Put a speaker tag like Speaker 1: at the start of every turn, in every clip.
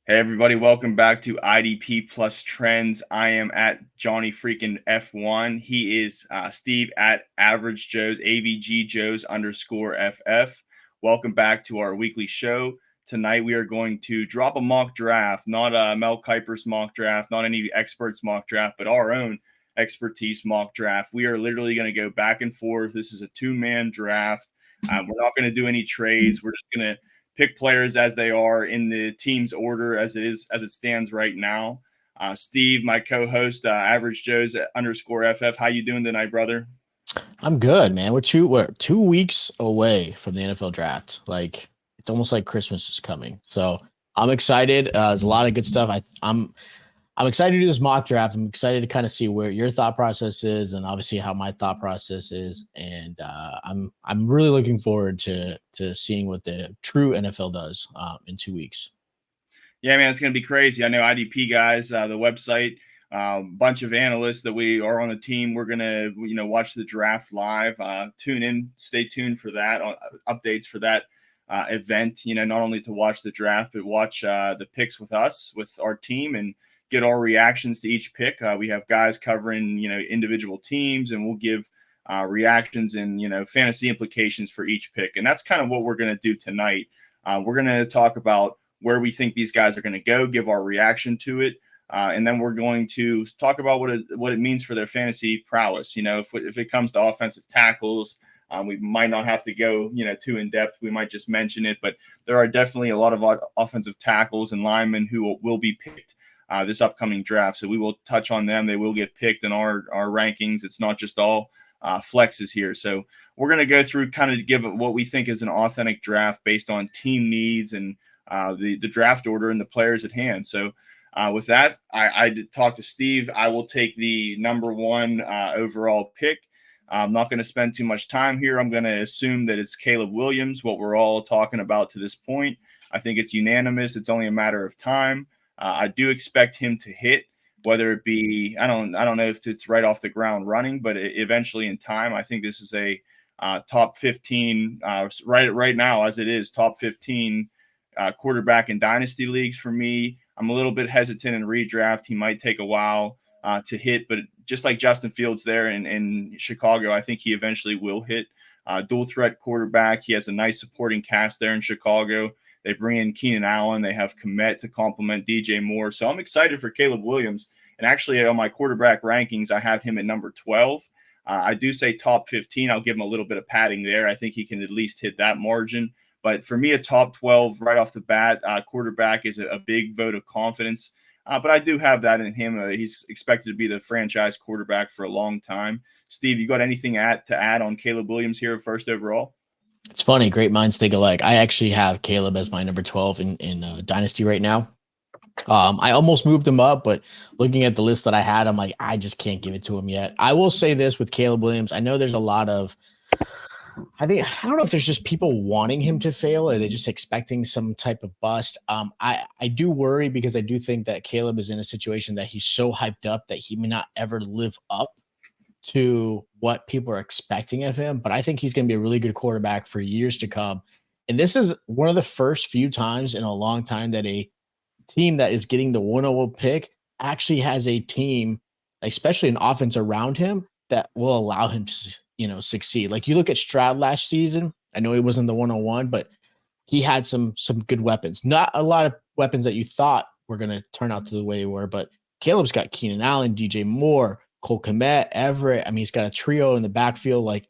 Speaker 1: Hey everybody, welcome back to IDP Plus Trends. I am at Johnny freaking F1. He is Steve at Average Joe's, AVG Joe's underscore FF. Welcome back to our weekly show. Tonight we are going to drop a mock draft, not Mel Kiper's mock draft, not any experts mock draft, but our own expertise mock draft. We are literally going to go back and forth. This is a two-man draft. We're not going to do any trades. We're just going to pick players as they are in the team's order as it stands right now. Steve, my co-host, Average Joe's underscore FF. How you doing tonight, brother?
Speaker 2: I'm good, man. We're 2 weeks away from the NFL draft. Like it's almost like Christmas is coming. So I'm excited. There's a lot of good stuff. I'm excited to do this mock draft. I'm excited to kind of see where your thought process is, and obviously how my thought process is. And I'm really looking forward to seeing what the true NFL does in 2 weeks.
Speaker 1: Yeah, man, it's going to be crazy. I know IDP guys, the website, bunch of analysts that we are on the team. We're going to, watch the draft live. Tune in, stay tuned for that, updates for that event, not only to watch the draft, but watch the picks with us, with our team, and get our reactions to each pick. We have guys covering, individual teams, and we'll give reactions and, fantasy implications for each pick. And that's kind of what we're going to do tonight. We're going to talk about where we think these guys are going to go, give our reaction to it. And then we're going to talk about what it means for their fantasy prowess. If it comes to offensive tackles, we might not have to go, too in depth. We might just mention it, but there are definitely a lot of offensive tackles and linemen who will be picked this upcoming draft. So we will touch on them. They will get picked in our rankings. It's not just all flexes here. So we're going to go through kind of give what we think is an authentic draft based on team needs and the draft order and the players at hand. So with that, I did talk to Steve. I will take the number one overall pick. I'm not going to spend too much time here. I'm going to assume that it's Caleb Williams, what we're all talking about to this point. I think it's unanimous. It's only a matter of time. I do expect him to hit, whether it be, I don't know if it's right off the ground running, but eventually in time. I think this is a top 15 right now, as it is top 15 quarterback in dynasty leagues for me. I'm a little bit hesitant in redraft. He might take a while to hit, but just like Justin Fields there in Chicago, I think he eventually will hit. Dual threat quarterback. He has a nice supporting cast there in Chicago. They bring in Keenan Allen. They have Komet to complement DJ Moore. So I'm excited for Caleb Williams. And actually, on my quarterback rankings, I have him at number 12. I do say top 15. I'll give him a little bit of padding there. I think he can at least hit that margin. But for me, a top 12 right off the bat quarterback is a big vote of confidence. But I do have that in him. He's expected to be the franchise quarterback for a long time. Steve, you got anything to add on Caleb Williams here first overall?
Speaker 2: It's funny, great minds think alike. I actually have Caleb as my number 12 in Dynasty right now. I almost moved him up, but looking at the list that I had, I'm like, I just can't give it to him yet. I will say this with Caleb Williams. I know there's a lot of, I don't know if there's just people wanting him to fail or they're just expecting some type of bust. I do worry because I do think that Caleb is in a situation that he's so hyped up that he may not ever live up to what people are expecting of him. But I think he's going to be a really good quarterback for years to come. And this is one of the first few times in a long time that a team that is getting the 101 pick actually has a team, especially an offense around him, that will allow him to, succeed. Like you look at Stroud last season. I know he wasn't the 101, but he had some good weapons. Not a lot of weapons that you thought were going to turn out to the way they were, but Caleb's got Keenan Allen, DJ Moore, Cole Kmet, Everett. I mean, he's got a trio in the backfield. Like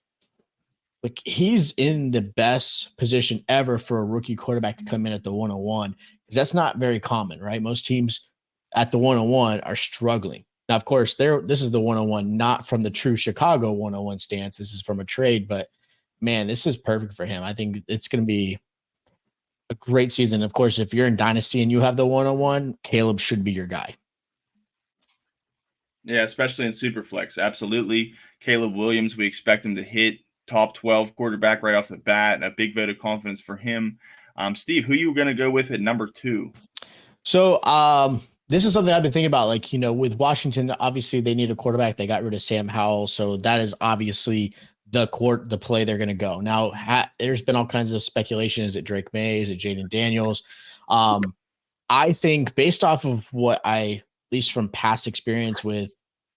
Speaker 2: he's in the best position ever for a rookie quarterback to come in at the 101, because that's not very common, right? Most teams at the 101 are struggling. Now, of course, this is the 101, not from the true Chicago 101 stance. This is from a trade, but man, this is perfect for him. I think it's going to be a great season. Of course, if you're in Dynasty and you have the 101, Caleb should be your guy.
Speaker 1: Yeah, especially in Superflex. Absolutely. Caleb Williams, we expect him to hit top 12 quarterback right off the bat. A big vote of confidence for him. Steve, who are you going to go with at number 2?
Speaker 2: So this is something I've been thinking about. Like, with Washington, obviously they need a quarterback. They got rid of Sam Howell. So that is obviously the play they're going to go. Now, there's been all kinds of speculation. Is it Drake Maye? Is it Jayden Daniels? I think based off of what at least from past experience with,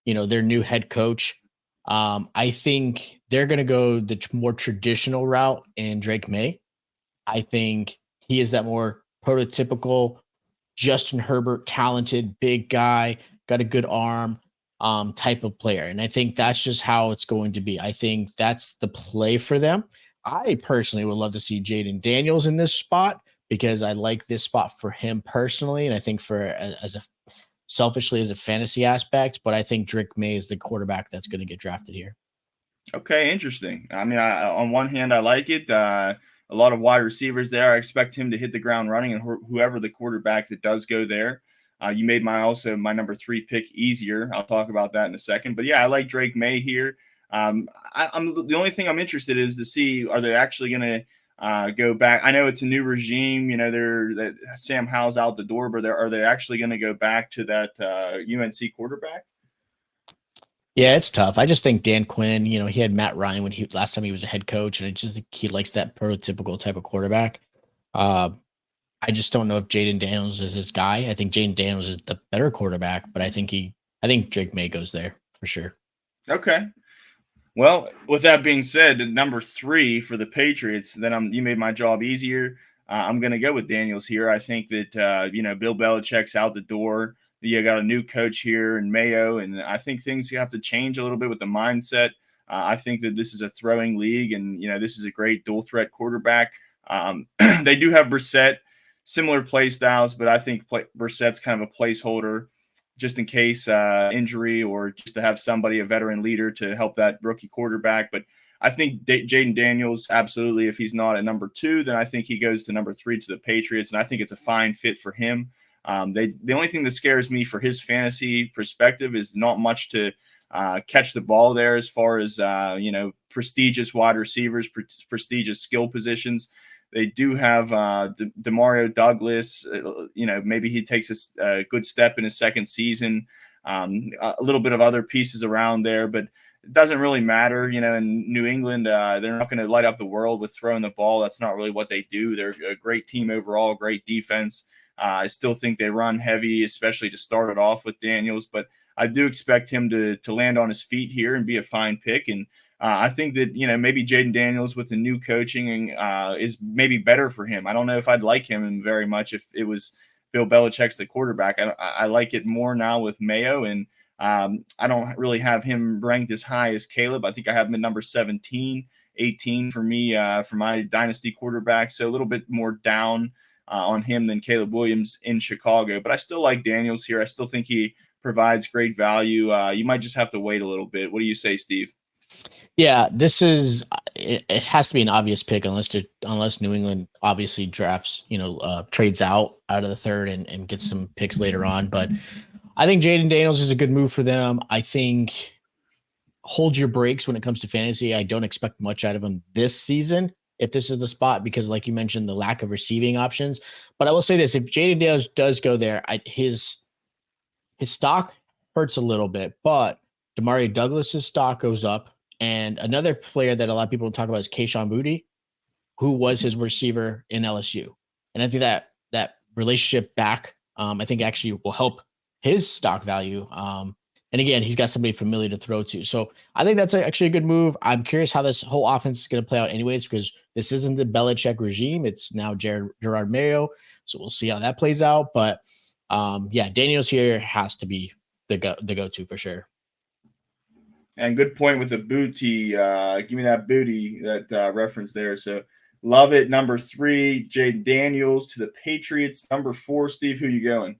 Speaker 2: their new head coach, I think they're going to go the more traditional route in Drake Maye. I think he is that more prototypical Justin Herbert, talented, big guy, got a good arm, type of player. And I think that's just how it's going to be. I think that's the play for them. I personally would love to see Jayden Daniels in this spot because I like this spot for him personally. And I think as a selfishly as a fantasy aspect, but I think Drake Maye is the quarterback that's going to get drafted here.
Speaker 1: Okay, interesting. I mean, on one hand, I like it. A lot of wide receivers there. I expect him to hit the ground running, and whoever the quarterback that does go there, you made my number 3 pick easier. I'll talk about that in a second. But yeah, I like Drake Maye here. I'm the only thing I'm interested is to see, are they actually going to go back? I know it's a new regime. That Sam Howell's out the door, but are they actually going to go back to that UNC quarterback?
Speaker 2: Yeah, it's tough. I just think Dan Quinn, he had Matt Ryan when last time he was a head coach, and I just think he likes that prototypical type of quarterback. Uh, I just don't know if Jayden Daniels is his guy. I think Jayden Daniels is the better quarterback, but I think Drake Maye goes there for sure.
Speaker 1: Okay. Well, with that being said, number 3 for the Patriots, then you made my job easier. I'm going to go with Daniels here. I think that Bill Belichick's out the door. You got a new coach here in Mayo, and I think things have to change a little bit with the mindset. I think that this is a throwing league, and this is a great dual threat quarterback. They do have Brissett, similar play styles, but I think Brissett's kind of a placeholder just in case injury, or just to have somebody, a veteran leader, to help that rookie quarterback. But I think Jayden Daniels, absolutely, if he's not at number 2, then I think he goes to number 3 to the Patriots, and I think it's a fine fit for him. The only thing that scares me for his fantasy perspective is not much to catch the ball there, as far as prestigious wide receivers, prestigious skill positions. They do have Demario Douglas. Maybe he takes a good step in his second season. A little bit of other pieces around there, but it doesn't really matter. In New England, they're not going to light up the world with throwing the ball. That's not really what they do. They're a great team overall, great defense. I still think they run heavy, especially to start it off with Daniels, but I do expect him to land on his feet here and be a fine pick. And I think that, maybe Jayden Daniels with the new coaching is maybe better for him. I don't know if I'd like him very much if it was Bill Belichick's the quarterback. I like it more now with Mayo, and I don't really have him ranked as high as Caleb. I think I have him at number 17, 18 for me, for my dynasty quarterback. So a little bit more down on him than Caleb Williams in Chicago. But I still like Daniels here. I still think he provides great value. You might just have to wait a little bit. What do you say, Steve?
Speaker 2: Yeah, it has to be an obvious pick unless New England obviously drafts, trades out of the third and gets some picks later on. But I think Jayden Daniels is a good move for them. I think hold your brakes when it comes to fantasy. I don't expect much out of him this season if this is the spot, because like you mentioned, the lack of receiving options. But I will say this, if Jayden Daniels does go there, his stock hurts a little bit, but Demario Douglas's stock goes up. And another player that a lot of people talk about is Kayshon Boutte, who was his receiver in LSU. And I think that relationship back, I think actually will help his stock value. And again, he's got somebody familiar to throw to. So I think that's actually a good move. I'm curious how this whole offense is going to play out anyways, because this isn't the Belichick regime. It's now Gerard Mayo. So we'll see how that plays out. But yeah, Daniels here has to be the go-to for sure.
Speaker 1: And good point with the booty. Give me that booty, that reference there. So love it. Number 3, Jayden Daniels to the Patriots. Number 4, Steve, who you going?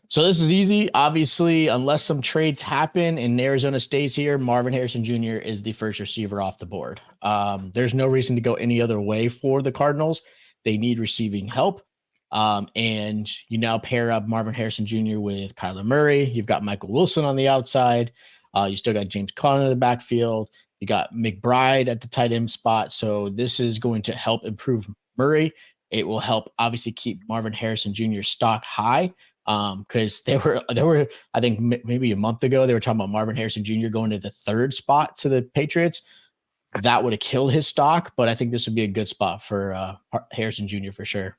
Speaker 2: So this is easy. Obviously, unless some trades happen and Arizona stays here, Marvin Harrison Jr. is the first receiver off the board. There's no reason to go any other way for the Cardinals. They need receiving help. And you now pair up Marvin Harrison Jr. with Kyler Murray. You've got Michael Wilson on the outside. You still got James Conner in the backfield. You got McBride at the tight end spot. So this is going to help improve Murray. It will help obviously keep Marvin Harrison Jr.'s stock high. Because they were, I think maybe a month ago, they were talking about Marvin Harrison Jr. going to the 3rd spot to the Patriots. That would have killed his stock, but I think this would be a good spot for Harrison Jr. for sure.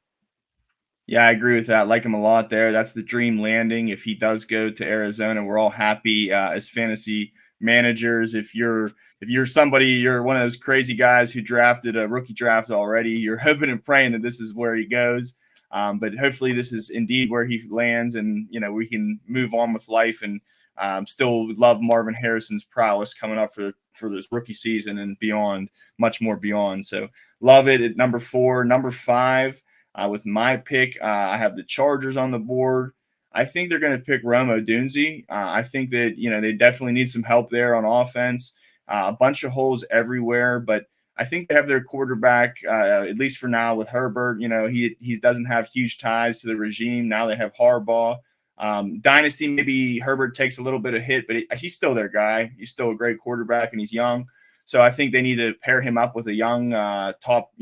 Speaker 1: Yeah, I agree with that. I like him a lot there. That's the dream landing. If he does go to Arizona, we're all happy as fantasy managers. If you're somebody, you're one of those crazy guys who drafted a rookie draft already. You're hoping and praying that this is where he goes. But hopefully, this is indeed where he lands, and we can move on with life and still love Marvin Harrison's prowess coming up for this rookie season and beyond, much more beyond. So love it at number 4, number 5. With my pick, I have the Chargers on the board. I think they're going to pick Rome Odunze. I think that they definitely need some help there on offense. A bunch of holes everywhere, but I think they have their quarterback at least for now with Herbert. He doesn't have huge ties to the regime. Now they have Harbaugh. Dynasty, maybe Herbert takes a little bit of hit, but he's still their guy. He's still a great quarterback, and he's young. So I think they need to pair him up with a young, top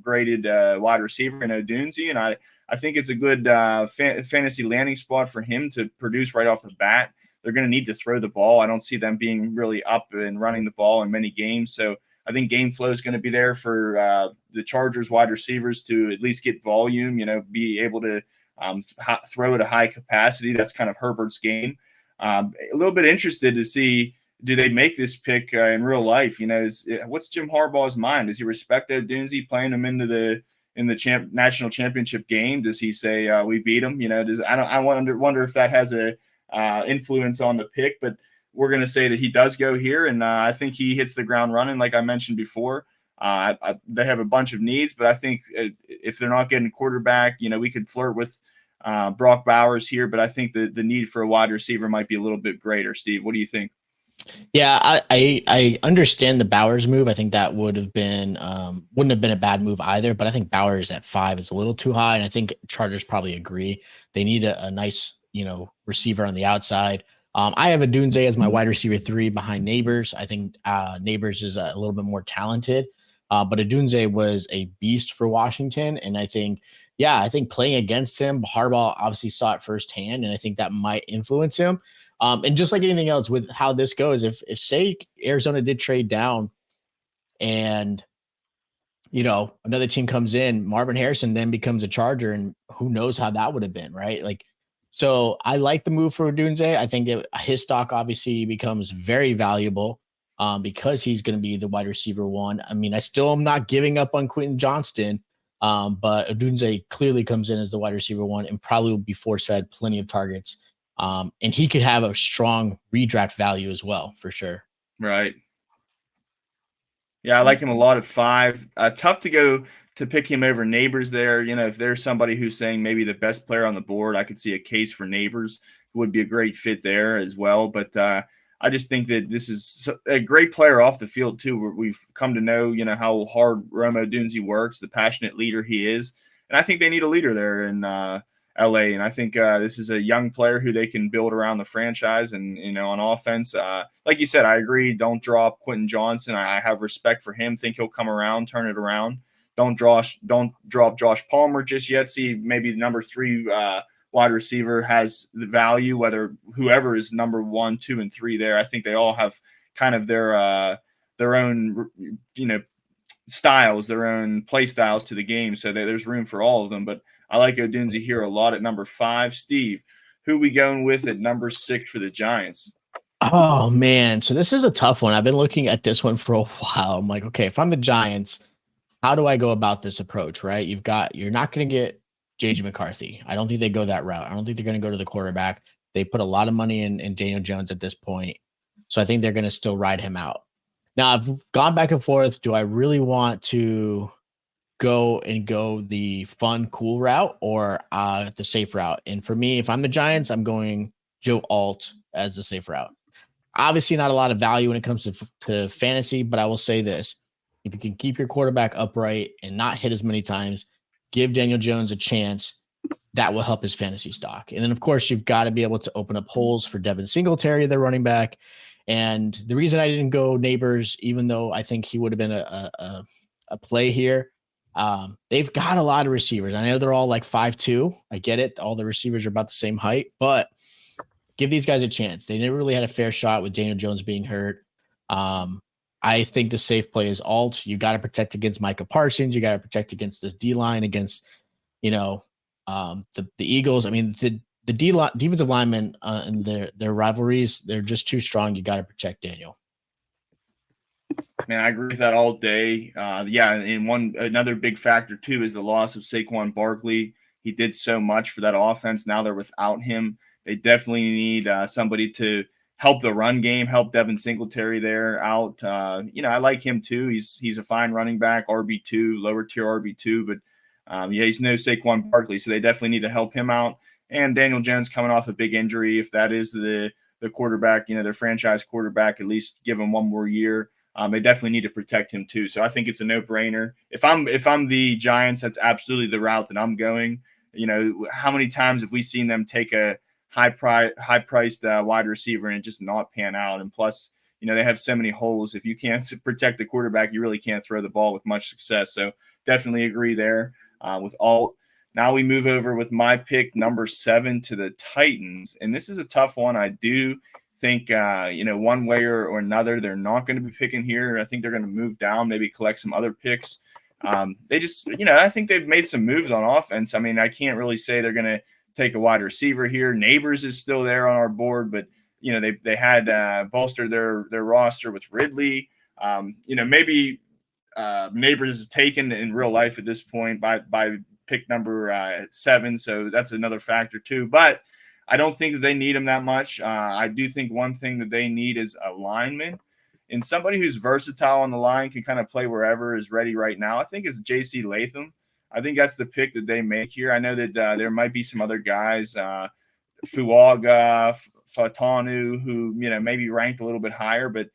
Speaker 1: graded wide receiver in Odunze, and I think it's a good fantasy landing spot for him to produce right off the bat. They're going to need to throw the ball. I don't see them being really up and running the ball in many games. So I think game flow is going to be there for the Chargers wide receivers to at least get volume. Be able to throw at a high capacity. That's kind of Herbert's game. A little bit interested to see, do they make this pick in real life? What's Jim Harbaugh's mind? Does he respect Odunze playing him in the national championship game? Does he say we beat him? I wonder if that has a influence on the pick. But we're going to say that he does go here, and I think he hits the ground running, like I mentioned before. They have a bunch of needs, but I think if they're not getting quarterback, we could flirt with Brock Bowers here. But I think the need for a wide receiver might be a little bit greater. Steve, what do you think?
Speaker 2: Yeah, I understand the Bowers move. I think that wouldn't have been a bad move either. But I think Bowers at 5 is a little too high, and I think Chargers probably agree. They need a nice receiver on the outside. I have Odunze as my wide receiver 3 behind Nabors. I think Nabors is a little bit more talented, but Odunze was a beast for Washington, and I think playing against him, Harbaugh obviously saw it firsthand, and I think that might influence him. And just like anything else with how this goes, if say Arizona did trade down and another team comes in, Marvin Harrison then becomes a Charger, and who knows how that would have been, right? So I like the move for Odunze. I think his stock obviously becomes very valuable because he's going to be the wide receiver 1. I mean, I still am not giving up on Quentin Johnston, but Odunze clearly comes in as the wide receiver 1 and probably will be force-fed plenty of targets. And he could have a strong redraft value as well, for sure.
Speaker 1: Right. Yeah, I like him a lot at 5. Tough to pick him over Nabors there. If there's somebody who's saying maybe the best player on the board, I could see a case for Nabors, who would be a great fit there as well. But I just think that this is a great player off the field too. We've come to know, how hard Rome Odunze works, the passionate leader he is, and I think they need a leader there in LA. And I think this is a young player who they can build around the franchise. And, on offense, like you said, I agree. Don't drop Quentin Johnson. I have respect for him. Think he'll come around, turn it around. Don't drop Josh Palmer just yet. See, maybe the number 3 wide receiver has the value, whether whoever is number 1, 2, and 3 there. I think they all have kind of their own, styles, their own play styles to the game. So there's room for all of them. But I like Odunze here a lot at number 5. Steve, who we going with at number 6 for the Giants?
Speaker 2: Oh man, so this is a tough one. I've been looking at this one for a while. I'm like, okay, if I'm the Giants, how do I go about this approach? Right? You're not going to get JJ McCarthy. I don't think they go that route. I don't think they're going to go to the quarterback. They put a lot of money in Daniel Jones at this point, so I think they're going to still ride him out. Now I've gone back and forth. Do I really want to go the fun, cool route or the safe route? And for me, if I'm the Giants, I'm going Joe Alt as the safe route. Obviously, not a lot of value when it comes to fantasy, but I will say this. If you can keep your quarterback upright and not hit as many times, give Daniel Jones a chance, that will help his fantasy stock. And then, of course, you've got to be able to open up holes for Devin Singletary, the running back. And the reason I didn't go Nabors, even though I think he would have been a play here, they've got a lot of receivers. I know they're all like 5'2". I get it. All the receivers are about the same height, but give these guys a chance. They never really had a fair shot with Daniel Jones being hurt. I think the safe play is Alt. You got to protect against Micah Parsons. You got to protect against this D line, against, The Eagles, I mean, the defensive linemen and their rivalries, they're just too strong. You got to protect Daniel.
Speaker 1: Man, I agree with that all day. Yeah, and another big factor too is the loss of Saquon Barkley. He did so much for that offense. Now they're without him. They definitely need somebody to help the run game, help Devin Singletary there out. I like him too. He's a fine running back, RB2, lower tier RB2, but he's no Saquon Barkley, so they definitely need to help him out. And Daniel Jones coming off a big injury. If that is the quarterback, their franchise quarterback, at least give him one more year. They definitely need to protect him too. So I think it's a no-brainer. If I'm the Giants, that's absolutely the route that I'm going. How many times have we seen them take a high-priced wide receiver and just not pan out? And plus, they have so many holes. If you can't protect the quarterback, you really can't throw the ball with much success. So definitely agree there with Alt. Now we move over with my pick, number 7, to the Titans. And this is a tough one. I do think, one way or another, they're not going to be picking here. I think they're going to move down, maybe collect some other picks. They just, I think they've made some moves on offense. I mean, I can't really say they're going to take a wide receiver here. Nabors is still there on our board, but, they had bolstered their roster with Ridley. Maybe Nabors is taken in real life at this point by pick number 7. So that's another factor too. But I don't think that they need him that much. I do think one thing that they need is a lineman, and somebody who's versatile on the line, can kind of play wherever, is ready right now. I think it's J.C. Latham. I think that's the pick that they make here. I know that there might be some other guys, Fuaga, Fautanu, who maybe ranked a little bit higher, but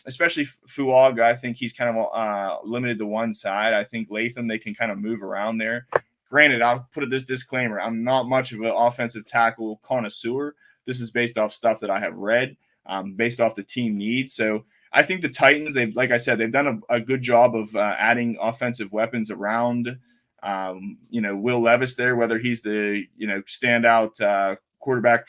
Speaker 1: especially Fuaga, I think he's kind of limited to one side. I think Latham, they can kind of move around there. Granted, I'll put this disclaimer. I'm not much of an offensive tackle connoisseur. This is based off stuff that I have read, based off the team needs. So I think the Titans, like I said, they've done a good job of adding offensive weapons around, Will Levis there, whether he's the, standout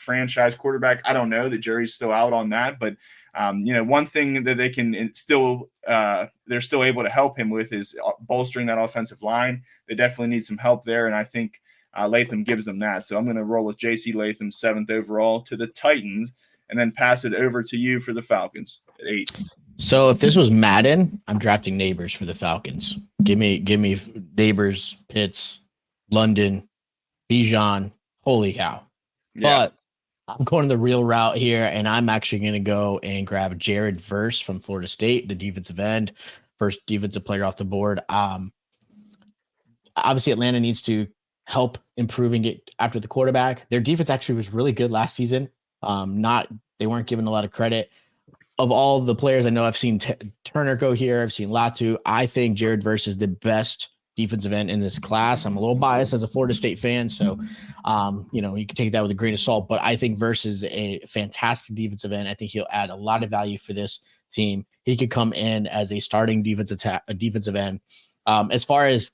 Speaker 1: franchise quarterback. I don't know. The jury's still out on that. But, one thing that they can still, they're still able to help him with is bolstering that offensive line. They definitely need some help there, and I think Latham gives them that. So I'm going to roll with J.C. Latham, 7th overall, to the Titans, and then pass it over to you for the Falcons at 8.
Speaker 2: So if this was Madden, I'm drafting Nabors for the Falcons. Give me Nabors, Pitts, London, Dejean. Holy cow! Yeah. But I'm going the real route here, and I'm actually going to go and grab Jared Verse from Florida State, the defensive end, first defensive player off the board. Obviously, Atlanta needs to help improving it after the quarterback. Their defense actually was really good last season. They weren't given a lot of credit. Of all the players I know, I've seen Turner go here. I've seen Latu. I think Jared Verse is the best defensive end in this class. I'm a little biased as a Florida State fan, so you can take that with a grain of salt. But I think Verse is a fantastic defensive end. I think he'll add a lot of value for this team. He could come in as a starting defensive end. As far as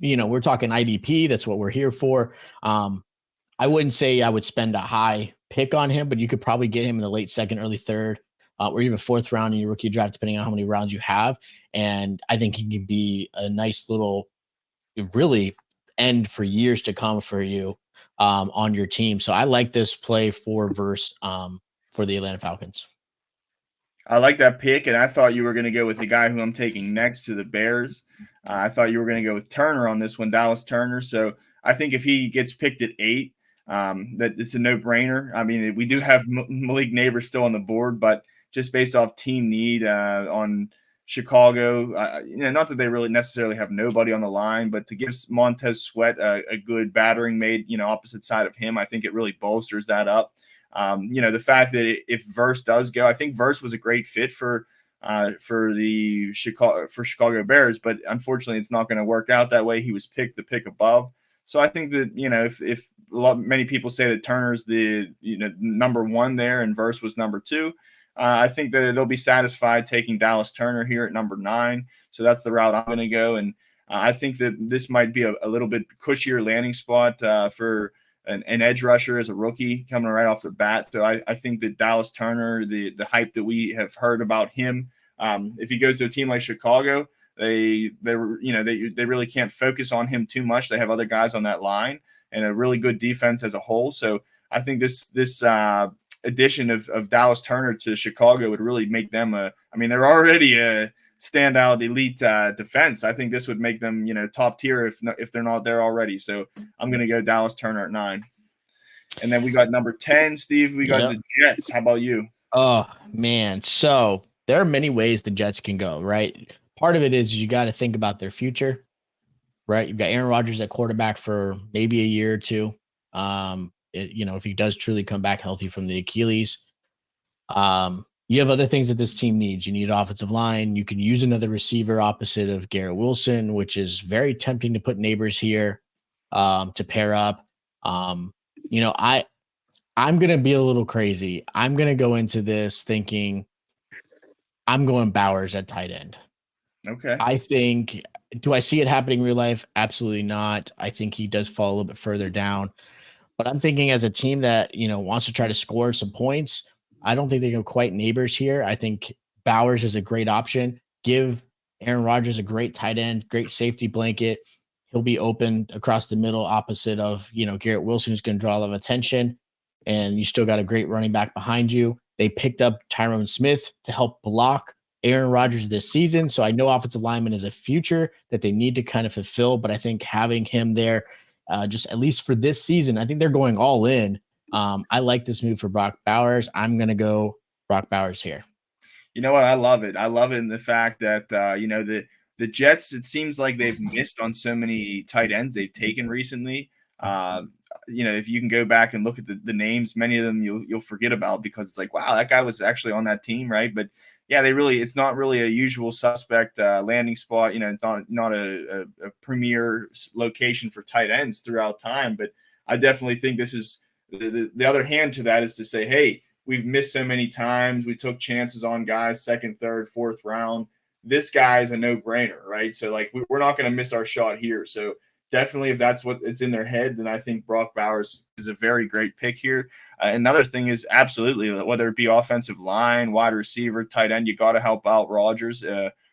Speaker 2: we're talking IDP. That's what we're here for. I wouldn't say I would spend a high pick on him, but you could probably get him in the late 2nd, early 3rd, or even 4th round in your rookie draft, depending on how many rounds you have. And I think he can be a nice little, really end for years to come for you on your team. So I like this play for Verse for the Atlanta Falcons.
Speaker 1: I like that pick, and I thought you were going to go with the guy who I'm taking next to the Bears. I thought you were going to go with Turner on this one, Dallas Turner. So I think if he gets picked at 8, that it's a no-brainer. I mean, we do have Malik Nabors still on the board, but just based off team need on Chicago, not that they really necessarily have nobody on the line, but to give Montez Sweat a good battering made, opposite side of him, I think it really bolsters that up. The fact that if Verse does go, I think Verse was a great fit for the Chicago Bears, but unfortunately, it's not going to work out that way. He was picked the pick above, so I think that if many people say that Turner's the number 1 there and Verse was number 2, I think that they'll be satisfied taking Dallas Turner here at number 9. So that's the route I'm going to go, and I think that this might be a little bit cushier landing spot for an edge rusher as a rookie coming right off the bat. So I think that Dallas Turner, the hype that we have heard about him, if he goes to a team like Chicago, They really can't focus on him too much. They have other guys on that line and a really good defense as a whole. So I think this addition of Dallas Turner to Chicago would really make them they're already a standout elite defense. I think this would make them top tier if they're not there already. So I'm going to go Dallas Turner at 9. And then we got number 10, Steve. We got the Jets. How about you?
Speaker 2: Oh, man. So there are many ways the Jets can go, right? Part of it is you got to think about their future, right? You've got Aaron Rodgers at quarterback for maybe a year or two. If he does truly come back healthy from the Achilles. You have other things that this team needs. You need offensive line. You can use another receiver opposite of Garrett Wilson, which is very tempting to put Nabors here to pair up. I'm going to be a little crazy. I'm going to go into this thinking I'm going Bowers at tight end.
Speaker 1: Okay.
Speaker 2: Do I see it happening in real life? Absolutely not. I think he does fall a little bit further down. But I'm thinking as a team that, wants to try to score some points, I don't think they go quite Nabors here. I think Bowers is a great option. Give Aaron Rodgers a great tight end, great safety blanket. He'll be open across the middle opposite of, Garrett Wilson, who's going to draw a lot of attention. And you still got a great running back behind you. They picked up Tyron Smith to help block Aaron Rodgers this season. So I know offensive lineman is a future that they need to kind of fulfill, but I think having him there, just at least for this season, I think they're going all in. I like this move for Brock Bowers. I'm going to go Brock Bowers here.
Speaker 1: You know what? I love it. I love it in the fact that, the Jets, it seems like they've missed on so many tight ends they've taken recently. If you can go back and look at the names, many of them you'll forget about because it's like, wow, that guy was actually on that team, right? But yeah, it's not really a usual suspect landing spot. Not a premier location for tight ends throughout time. But I definitely think this is the other hand to that is to say, hey, we've missed so many times. We took chances on guys second, third, fourth round. This guy is a no-brainer, right? So like we're not going to miss our shot here. So definitely, if that's what it's in their head, then I think Brock Bowers is a very great pick here. Another thing is absolutely, whether it be offensive line, wide receiver, tight end, you got to help out Rodgers.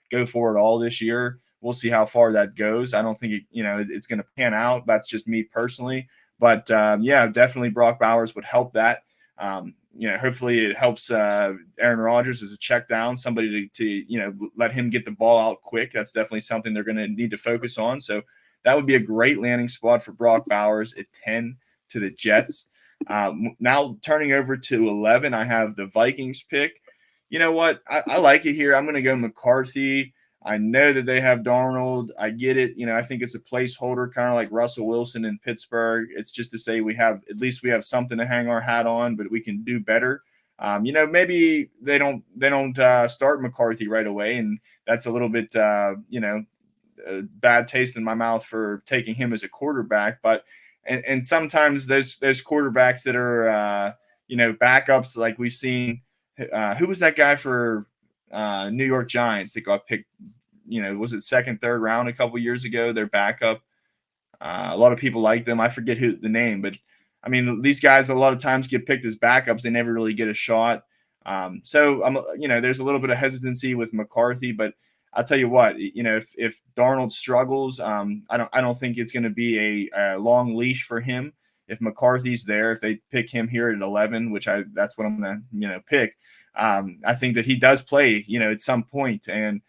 Speaker 1: Go for it all this year. We'll see how far that goes. I don't think it's going to pan out. That's just me personally. But definitely Brock Bowers would help that. Hopefully it helps Aaron Rodgers as a check down, somebody to let him get the ball out quick. That's definitely something they're going to need to focus on. So that would be a great landing spot for Brock Bowers at 10 to the Jets. Now turning over to 11, I have the Vikings pick. You know what? I like it here. I'm going to go McCarthy. I know that they have Darnold. I get it. I think it's a placeholder, kind of like Russell Wilson in Pittsburgh. It's just to say at least we have something to hang our hat on, but we can do better. Maybe they don't start McCarthy right away, and that's a little bit a bad taste in my mouth for taking him as a quarterback. But and sometimes those quarterbacks that are backups, like we've seen. Who was that guy for New York Giants that got picked? Was it second, third round a couple years ago? Their backup. A lot of people like them. I forget the name, but I mean, these guys a lot of times get picked as backups. They never really get a shot. So there's a little bit of hesitancy with McCarthy, but I'll tell you what, if Darnold struggles, I don't think it's going to be a long leash for him. If McCarthy's there, if they pick him here at 11, that's what I'm going to pick. I think that he does play, at some point, and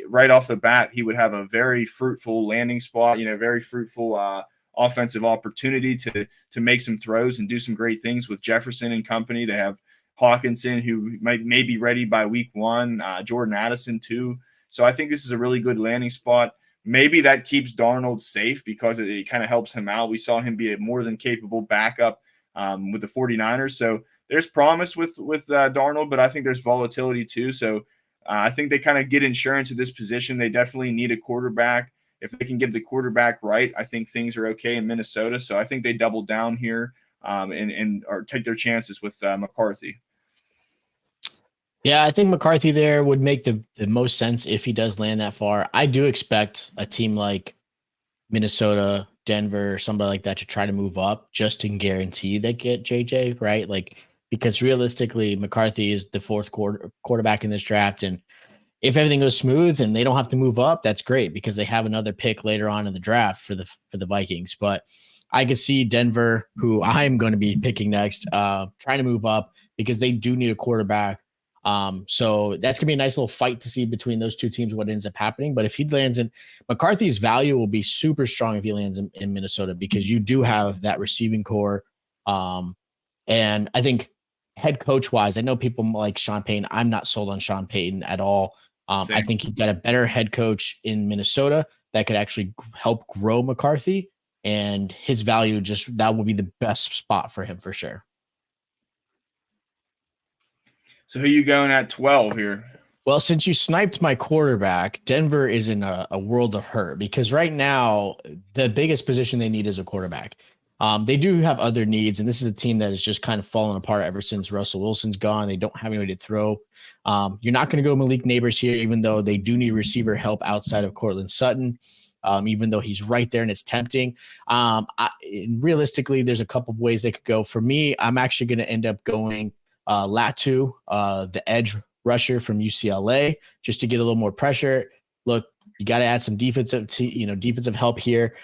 Speaker 1: right off the bat, he would have a very fruitful landing spot, very fruitful offensive opportunity to make some throws and do some great things with Jefferson and company. They have Hawkinson, who may be ready by week 1, Jordan Addison too. So I think this is a really good landing spot. Maybe that keeps Darnold safe because it kind of helps him out. We saw him be a more than capable backup with the 49ers. So there's promise with Darnold, but I think there's volatility too. So I think they kind of get insurance at this position. They definitely need a quarterback. If they can get the quarterback right, I think things are okay in Minnesota. So I think they double down here or take their chances with McCarthy.
Speaker 2: Yeah, I think McCarthy there would make the most sense if he does land that far. I do expect a team like Minnesota, Denver, somebody like that to try to move up just to guarantee they get JJ, right? Like, because realistically, McCarthy is the fourth quarterback in this draft. And, if everything goes smooth and they don't have to move up, that's great because they have another pick later on in the draft for the Vikings. But I could see Denver, who I'm going to be picking next, trying to move up because they do need a quarterback. So that's gonna be a nice little fight to see between those two teams, what ends up happening. But if he lands in McCarthy's value will be super strong if he lands in Minnesota because you do have that receiving core. And I think head coach wise, I know people like Sean Payton. I'm not sold on Sean Payton at all. I think he's got a better head coach in Minnesota that could actually help grow McCarthy, and his value that will be the best spot for him for sure.
Speaker 1: So who you going at 12 here?
Speaker 2: Well, since you sniped my quarterback, Denver is in a world of hurt because right now the biggest position they need is a quarterback. They do have other needs, and this is a team that has just kind of fallen apart ever since Russell Wilson's gone. They don't have anybody to throw. You're not going to go Malik Nabors here, even though they do need receiver help outside of Cortland Sutton. Even though he's right there and it's tempting. Realistically, there's a couple of ways they could go. For me, I'm actually going to end up going Latu, the edge rusher from UCLA, just to get a little more pressure. Look, you got to add some defensive help here.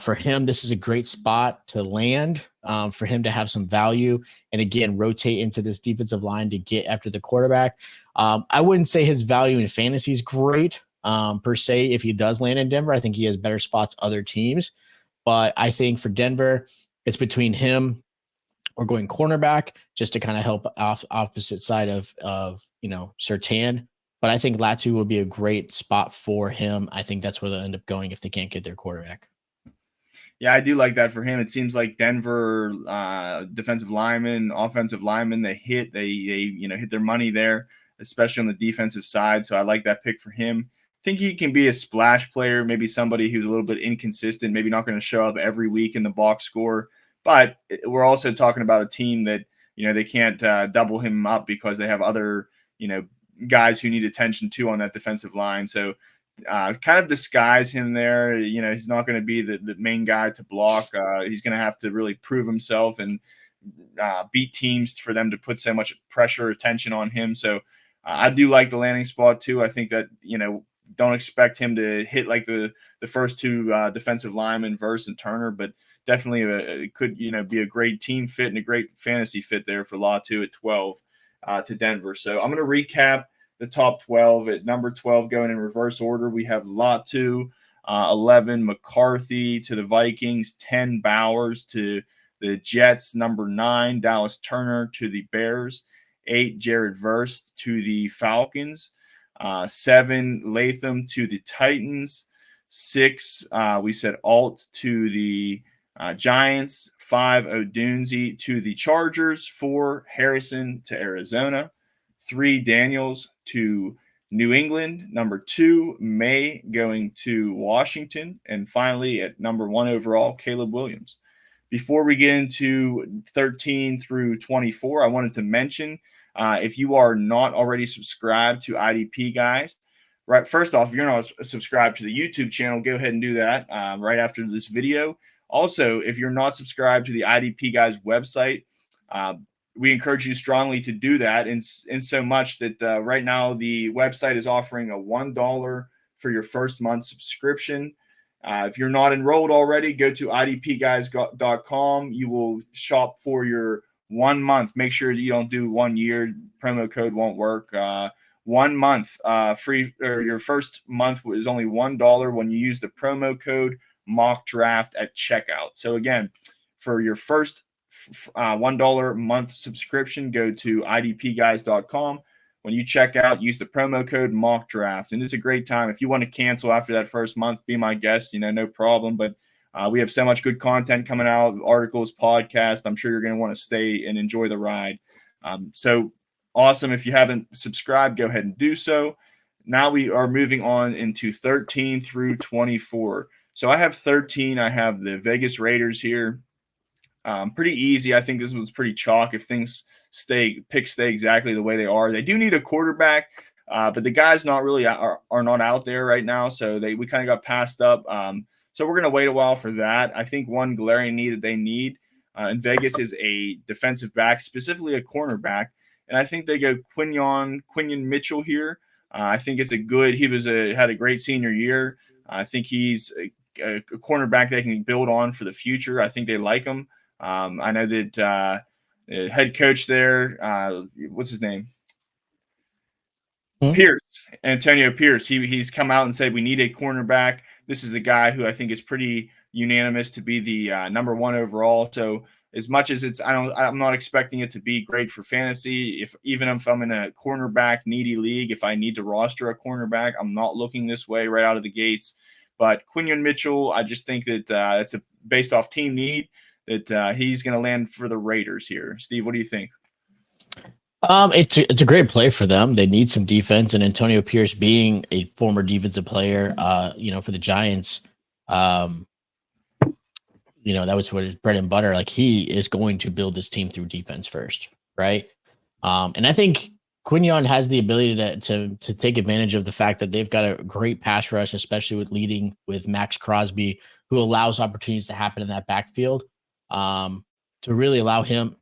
Speaker 2: For him, this is a great spot to land, for him to have some value and again rotate into this defensive line to get after the quarterback. I wouldn't say his value in fantasy is great per se. If he does land in Denver, I think he has better spots other teams. But I think for Denver, it's between him or going cornerback just to kind of help opposite side of Surtain. But I think Latu will be a great spot for him. I think that's where they'll end up going if they can't get their quarterback.
Speaker 1: Yeah, I do like that for him. It seems like Denver defensive linemen, offensive linemen, they hit their money there, especially on the defensive side. So I like that pick for him. I think he can be a splash player, maybe somebody who's a little bit inconsistent, maybe not going to show up every week in the box score. But we're also talking about a team that, they can't double him up because they have other, guys who need attention too on that defensive line. So kind of disguise him there. He's not going to be the main guy to block. He's going to have to really prove himself and beat teams for them to put so much pressure, attention on him. So I do like the landing spot too. I think that, don't expect him to hit like the first two defensive linemen, Verse and Turner, but definitely it could, be a great team fit and a great fantasy fit there for Latu at 12 to Denver. So I'm going to recap the top 12. At number 12, going in reverse order, we have Latu, 11 McCarthy to the Vikings, 10 Bowers to the Jets, number 9 Dallas Turner to the Bears, 8 Jared Verse to the Falcons, 7 Latham to the Titans, 6 we said Alt to the Giants, 5 Odunze to the Chargers, 4 Harrison to Arizona, 3 Daniels to New England, number 2 Maye going to Washington, and finally at number 1 overall, Caleb Williams. Before we get into 13 through 24, I wanted to mention if you are not already subscribed to IDP Guys, right? First off, if you're not subscribed to the YouTube channel, go ahead and do that right after this video. Also, if you're not subscribed to the IDP Guys website, we encourage you strongly to do that, in so much that right now the website is offering a $1 for your first month subscription. If you're not enrolled already, go to idpguys.com. You will shop for your 1 month. Make sure that you don't do 1 year. Promo code won't work. 1 month free, or your first month is only $1 when you use the promo code mock draft at checkout. So again, for your first $1 month subscription, go to idpguys.com. When you check out, use the promo code mock draft, and it's a great time. If you want to cancel after that first month, be my guest, no problem. But we have so much good content coming out, articles, podcasts. I'm sure you're going to want to stay and enjoy the ride. So awesome. If you haven't subscribed, go ahead and do so. Now we are moving on into 13 through 24. So I have 13. I have the Vegas Raiders here. Pretty easy. I think this one's pretty chalk if things stay exactly the way they are. They do need a quarterback, but the guys are not out there right now, so we kind of got passed up. So we're going to wait a while for that. I think one glaring need that they need in Vegas is a defensive back, specifically a cornerback, and I think they go Quinyon Mitchell here. I think it's had a great senior year. I think he's a cornerback they can build on for the future. I think they like him. I know that head coach there, what's his name? Pierce, Antonio Pierce. He's come out and said we need a cornerback. This is a guy who I think is pretty unanimous to be the number 1 overall. So as much as I'm not expecting it to be great for fantasy. Even if I'm in a cornerback needy league, if I need to roster a cornerback, I'm not looking this way right out of the gates. But Quinyon Mitchell, I just think that it's based off team need that he's going to land for the Raiders here. Steve, what do you think?
Speaker 2: It's a great play for them. They need some defense, and Antonio Pierce being a former defensive player, for the Giants, that was what his bread and butter. Like, he is going to build this team through defense first, right? And I think Quinyon has the ability to take advantage of the fact that they've got a great pass rush, especially with leading with Max Crosby, who allows opportunities to happen in that backfield, to really allow him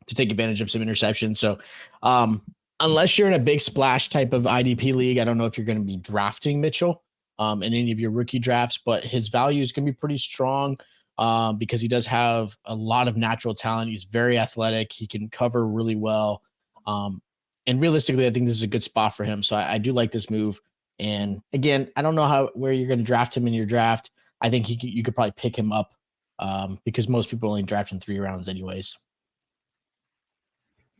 Speaker 2: to take advantage of some interceptions. So unless you're in a big splash type of IDP league, I don't know if you're going to be drafting Mitchell in any of your rookie drafts, but his value is going to be pretty strong because he does have a lot of natural talent. He's very athletic. He can cover really well. And realistically, I think this is a good spot for him. So I do like this move. And again, I don't know where you're going to draft him in your draft. I think you could probably pick him up because most people only draft in 3 rounds anyways.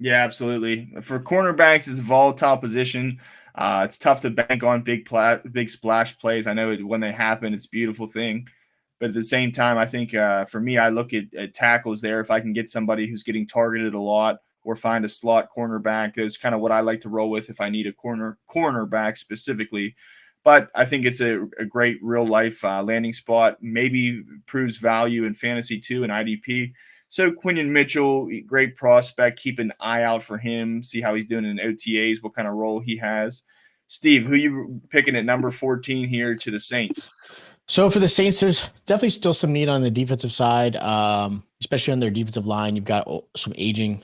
Speaker 1: Yeah, absolutely. For cornerbacks, it's a volatile position. It's tough to bank on big splash plays. I know when they happen, it's a beautiful thing. But at the same time, I think for me, I look at tackles there. If I can get somebody who's getting targeted a lot or find a slot cornerback, that's kind of what I like to roll with if I need a cornerback specifically. But I think it's a great real-life landing spot. Maybe proves value in fantasy too, in IDP. So Quinyon Mitchell, great prospect. Keep an eye out for him. See how he's doing in OTAs, what kind of role he has. Steve, who you picking at number 14 here to the Saints?
Speaker 2: So for the Saints, there's definitely still some need on the defensive side, especially on their defensive line. You've got some aging,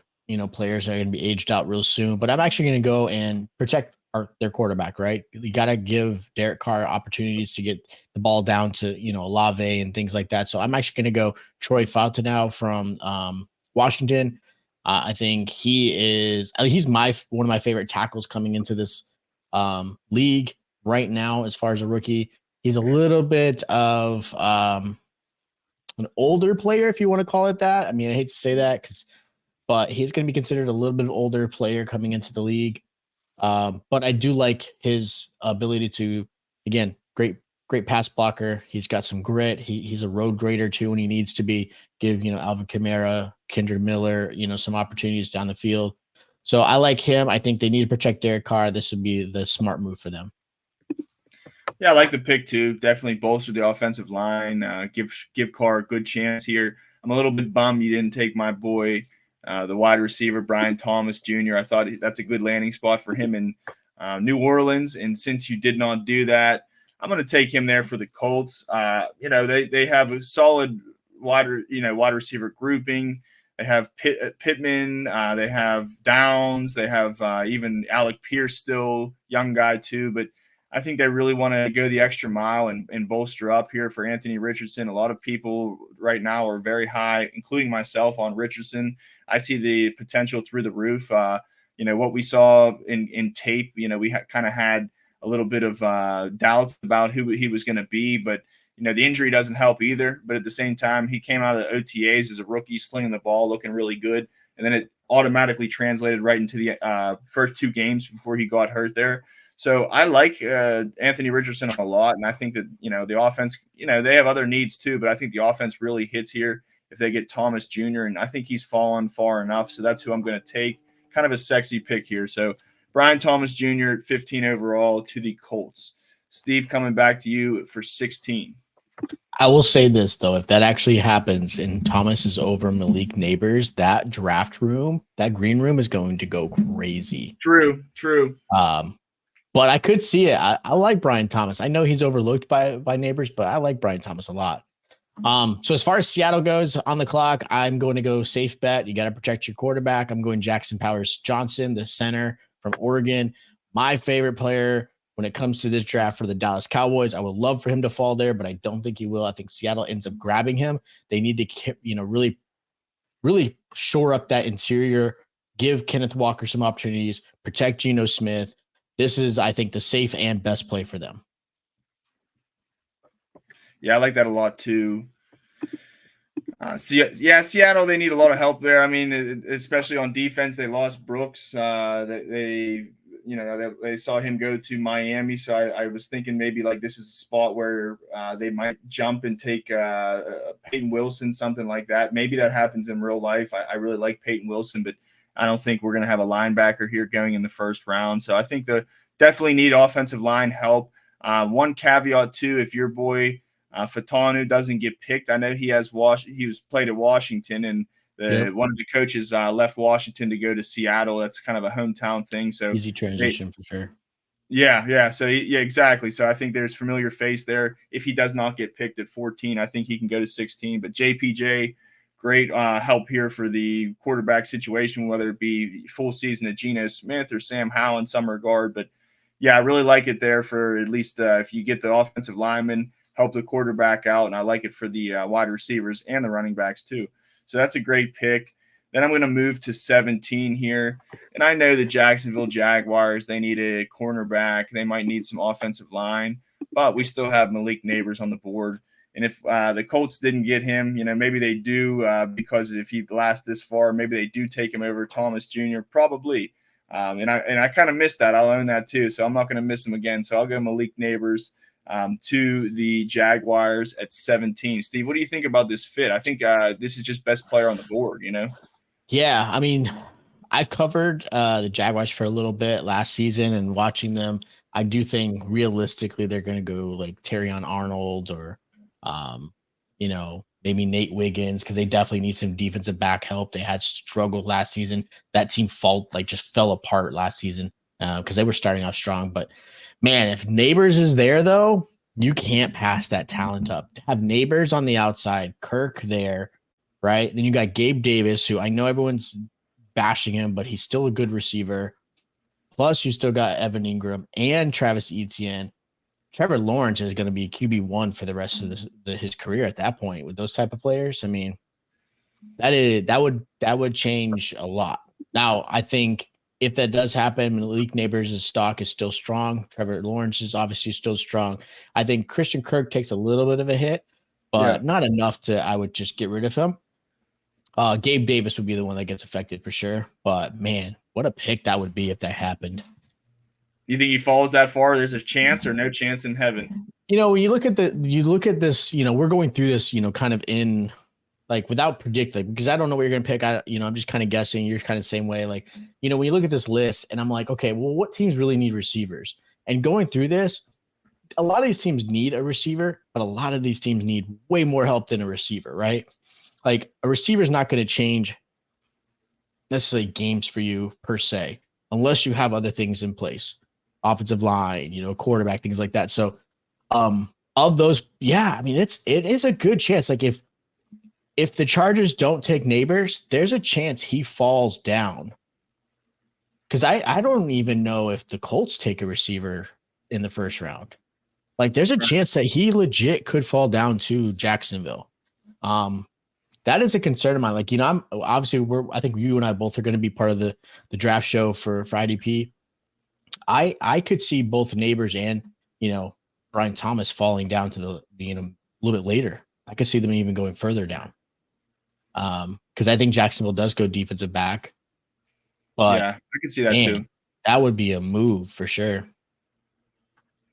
Speaker 2: players that are going to be aged out real soon. But I'm actually going to go and protect their quarterback, right? You got to give Derek Carr opportunities to get the ball down to, Olave and things like that. So I'm actually going to go Troy Fautanu from Washington. I think he's one of my favorite tackles coming into this league right now as far as a rookie. He's a little bit of an older player, if you want to call it that. I mean, I hate to say that, but he's going to be considered a little bit older player coming into the league. But I do like his ability to, again, great pass blocker. He's got some grit. He's a road grader too when he needs to be. Give Alvin Kamara, Kendrick Miller, some opportunities down the field. So I like him. I think they need to protect Derek Carr. This would be the smart move for them.
Speaker 1: Yeah, I like the pick too. Definitely bolster the offensive line. Give Carr a good chance here. I'm a little bit bummed you didn't take my boy, the wide receiver, Brian Thomas Jr. I thought that's a good landing spot for him in New Orleans. And since you did not do that, I'm going to take him there for the Colts. They have a solid wide receiver grouping. They have Pittman. They have Downs. They have even Alec Pierce, still young guy too. But I think they really want to go the extra mile and bolster up here for Anthony Richardson. A lot of people right now are very high, including myself, on Richardson. I see the potential through the roof. What we saw in tape, we kind of had a little bit of doubts about who he was going to be, but the injury doesn't help either. But at the same time, he came out of the OTAs as a rookie, slinging the ball, looking really good. And then it automatically translated right into the first 2 games before he got hurt there. So I like Anthony Richardson a lot, and I think that the offense, they have other needs too, but I think the offense really hits here if they get Thomas Jr., and I think he's fallen far enough, so that's who I'm going to take. Kind of a sexy pick here. So Brian Thomas Jr. at 15 overall to the Colts. Steve, coming back to you for 16.
Speaker 2: I will say this, though. If that actually happens and Thomas is over Malik Nabors, that draft room, that green room is going to go crazy.
Speaker 1: True.
Speaker 2: But I could see it. I like Brian Thomas. I know he's overlooked by Nabors, but I like Brian Thomas a lot. So as far as Seattle goes on the clock, I'm going to go safe bet. You got to protect your quarterback. I'm going Jackson Powers Johnson, the center from Oregon. my favorite player when it comes to this draft for the Dallas Cowboys. I would love for him to fall there, but I don't think he will. I think Seattle ends up grabbing him. They need to, really shore up that interior, give Kenneth Walker some opportunities, protect Geno Smith. This is, I think, the safe and best play for them.
Speaker 1: Yeah, I like that a lot too. Seattle, they need a lot of help there. I mean, especially on defense, they lost Brooks. They saw him go to Miami. So I was thinking maybe like this is a spot where they might jump and take Peyton Wilson, something like that. Maybe that happens in real life. I really like Peyton Wilson, but I don't think we're going to have a linebacker here going in the first round. So I think they definitely need offensive line help. One caveat too, if your boy Fautanu doesn't get picked, I know he was played at Washington, and one of the coaches left Washington to go to Seattle. That's kind of a hometown thing. So
Speaker 2: easy transition for sure.
Speaker 1: Yeah. So exactly. So I think there's familiar face there. If he does not get picked at 14, I think he can go to 16. But JPJ, great help here for the quarterback situation, whether it be full season at Geno Smith or Sam Howell in some regard. But yeah, I really like it there for at least if you get the offensive lineman, help the quarterback out, and I like it for the wide receivers and the running backs too. So that's a great pick. Then I'm going to move to 17 here, and I know the Jacksonville Jaguars, they need a cornerback. They might need some offensive line, but we still have Malik Nabors on the board. And if the Colts didn't get him, maybe they do because if he lasts this far, maybe they do take him over Thomas Jr. Probably. And I kind of missed that. I'll own that too. So I'm not going to miss him again. So I'll go Malik Nabors to the Jaguars at 17. Steve, what do you think about this fit? I think this is just best player on the board,
Speaker 2: Yeah, I mean, I covered the Jaguars for a little bit last season, and watching them, I do think realistically they're going to go like Terrion Arnold or, maybe Nate Wiggins, because they definitely need some defensive back help. They had struggled last season. That team just fell apart last season because they were starting off strong. But man, if Nabors is there though, you can't pass that talent up. Have Nabors on the outside, Kirk there, right? Then you got Gabe Davis, who I know everyone's bashing him, but he's still a good receiver. Plus, you still got Evan Ingram and Travis Etienne. Trevor Lawrence is going to be QB1 for the rest of his career at that point with those type of players. I mean, that would change a lot. Now, I think if that does happen, Malik Nabors' stock is still strong. Trevor Lawrence is obviously still strong. I think Christian Kirk takes a little bit of a hit, but not enough I would just get rid of him. Gabe Davis would be the one that gets affected for sure. But man, what a pick that would be if that happened.
Speaker 1: You think he falls that far? There's a chance or no chance in heaven?
Speaker 2: When you look at this, we're going through this, kind of in like without predicting, because I don't know what you're going to pick. I'm just kind of guessing. You're kind of the same way. Like, when you look at this list and I'm like, okay, well, what teams really need receivers? And going through this, a lot of these teams need a receiver, but a lot of these teams need way more help than a receiver, right? Like a receiver is not going to change necessarily games for you per se, unless you have other things in place, offensive line, quarterback, things like that. So, of those, I mean, it is a good chance. Like if the Chargers don't take Nabors, there's a chance he falls down. Because I don't even know if the Colts take a receiver in the first round. Like there's a chance that he legit could fall down to Jacksonville. That is a concern of mine. Like, I'm obviously I think you and I both are going to be part of the draft show for IDP. I could see both Nabors and, Brian Thomas falling down to a little bit later. I could see them even going further down. Because I think Jacksonville does go defensive back. But
Speaker 1: yeah, I can see that too.
Speaker 2: That would be a move for sure.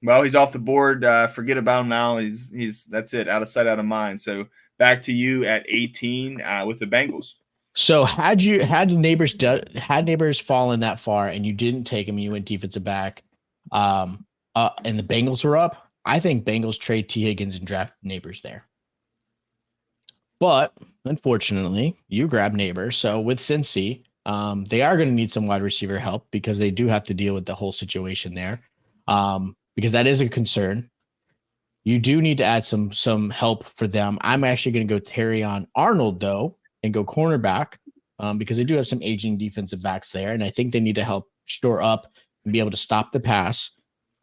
Speaker 1: Well, he's off the board. Forget about him now. He's that's it, out of sight, out of mind. So back to you at 18 with the Bengals.
Speaker 2: So had Nabors fallen that far and you didn't take him, you went defensive back, and the Bengals were up, I think Bengals trade T. Higgins and draft Nabors there. But unfortunately, you grab Nabors. So with Cincy, they are going to need some wide receiver help because they do have to deal with the whole situation there. Because that is a concern. You do need to add some help for them. I'm actually going to go Terrion Arnold though and go cornerback because they do have some aging defensive backs there, and I think they need to help shore up and be able to stop the pass.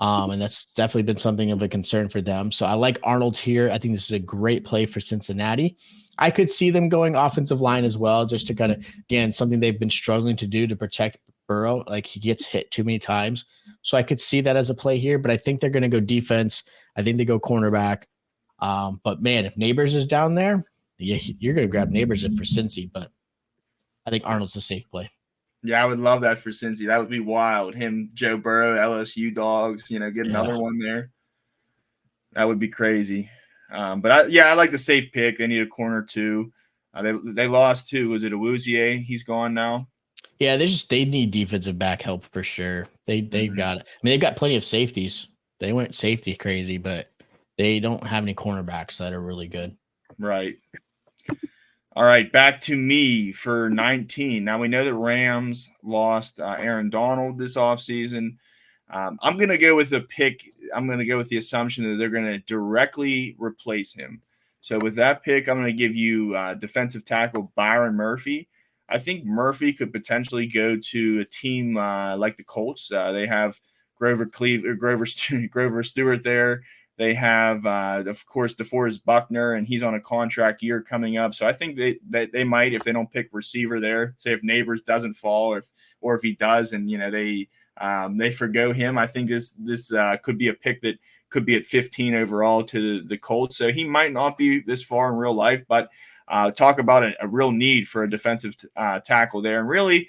Speaker 2: And that's definitely been something of a concern for them. So I like Arnold here. I think this is a great play for Cincinnati. I could see them going offensive line as well, just to kind of, again, something they've been struggling to do to protect Burrow. Like, he gets hit too many times. So I could see that as a play here, but I think they're going to go defense. I think they go cornerback. But man, if Nabors is down there, you're going to grab Nabors for Cincy, but I think Arnold's a safe play.
Speaker 1: Yeah, I would love that for Cincy. That would be wild. Him, Joe Burrow, LSU dogs, get another one there. That would be crazy. But I like the safe pick. They need a corner too. They lost too. Was it Awuzie? He's gone now.
Speaker 2: Yeah, they need defensive back help for sure. They've got it. I mean, they've got plenty of safeties. They went safety crazy, but they don't have any cornerbacks that are really good.
Speaker 1: Right. All right, back to me for 19. Now, we know the Rams lost Aaron Donald this offseason. I'm going to go with the pick. I'm going to go with the assumption that they're going to directly replace him. So with that pick, I'm going to give you defensive tackle Byron Murphy. I think Murphy could potentially go to a team like the Colts. They have Grover Stewart there. They have, of course, DeForest Buckner, and he's on a contract year coming up. So I think they might, if they don't pick receiver there, say if Nabors doesn't fall, or if he does, and they forgo him. I think this could be a pick that could be at 15 overall to the Colts. So he might not be this far in real life, but talk about a real need for a defensive tackle there. And really,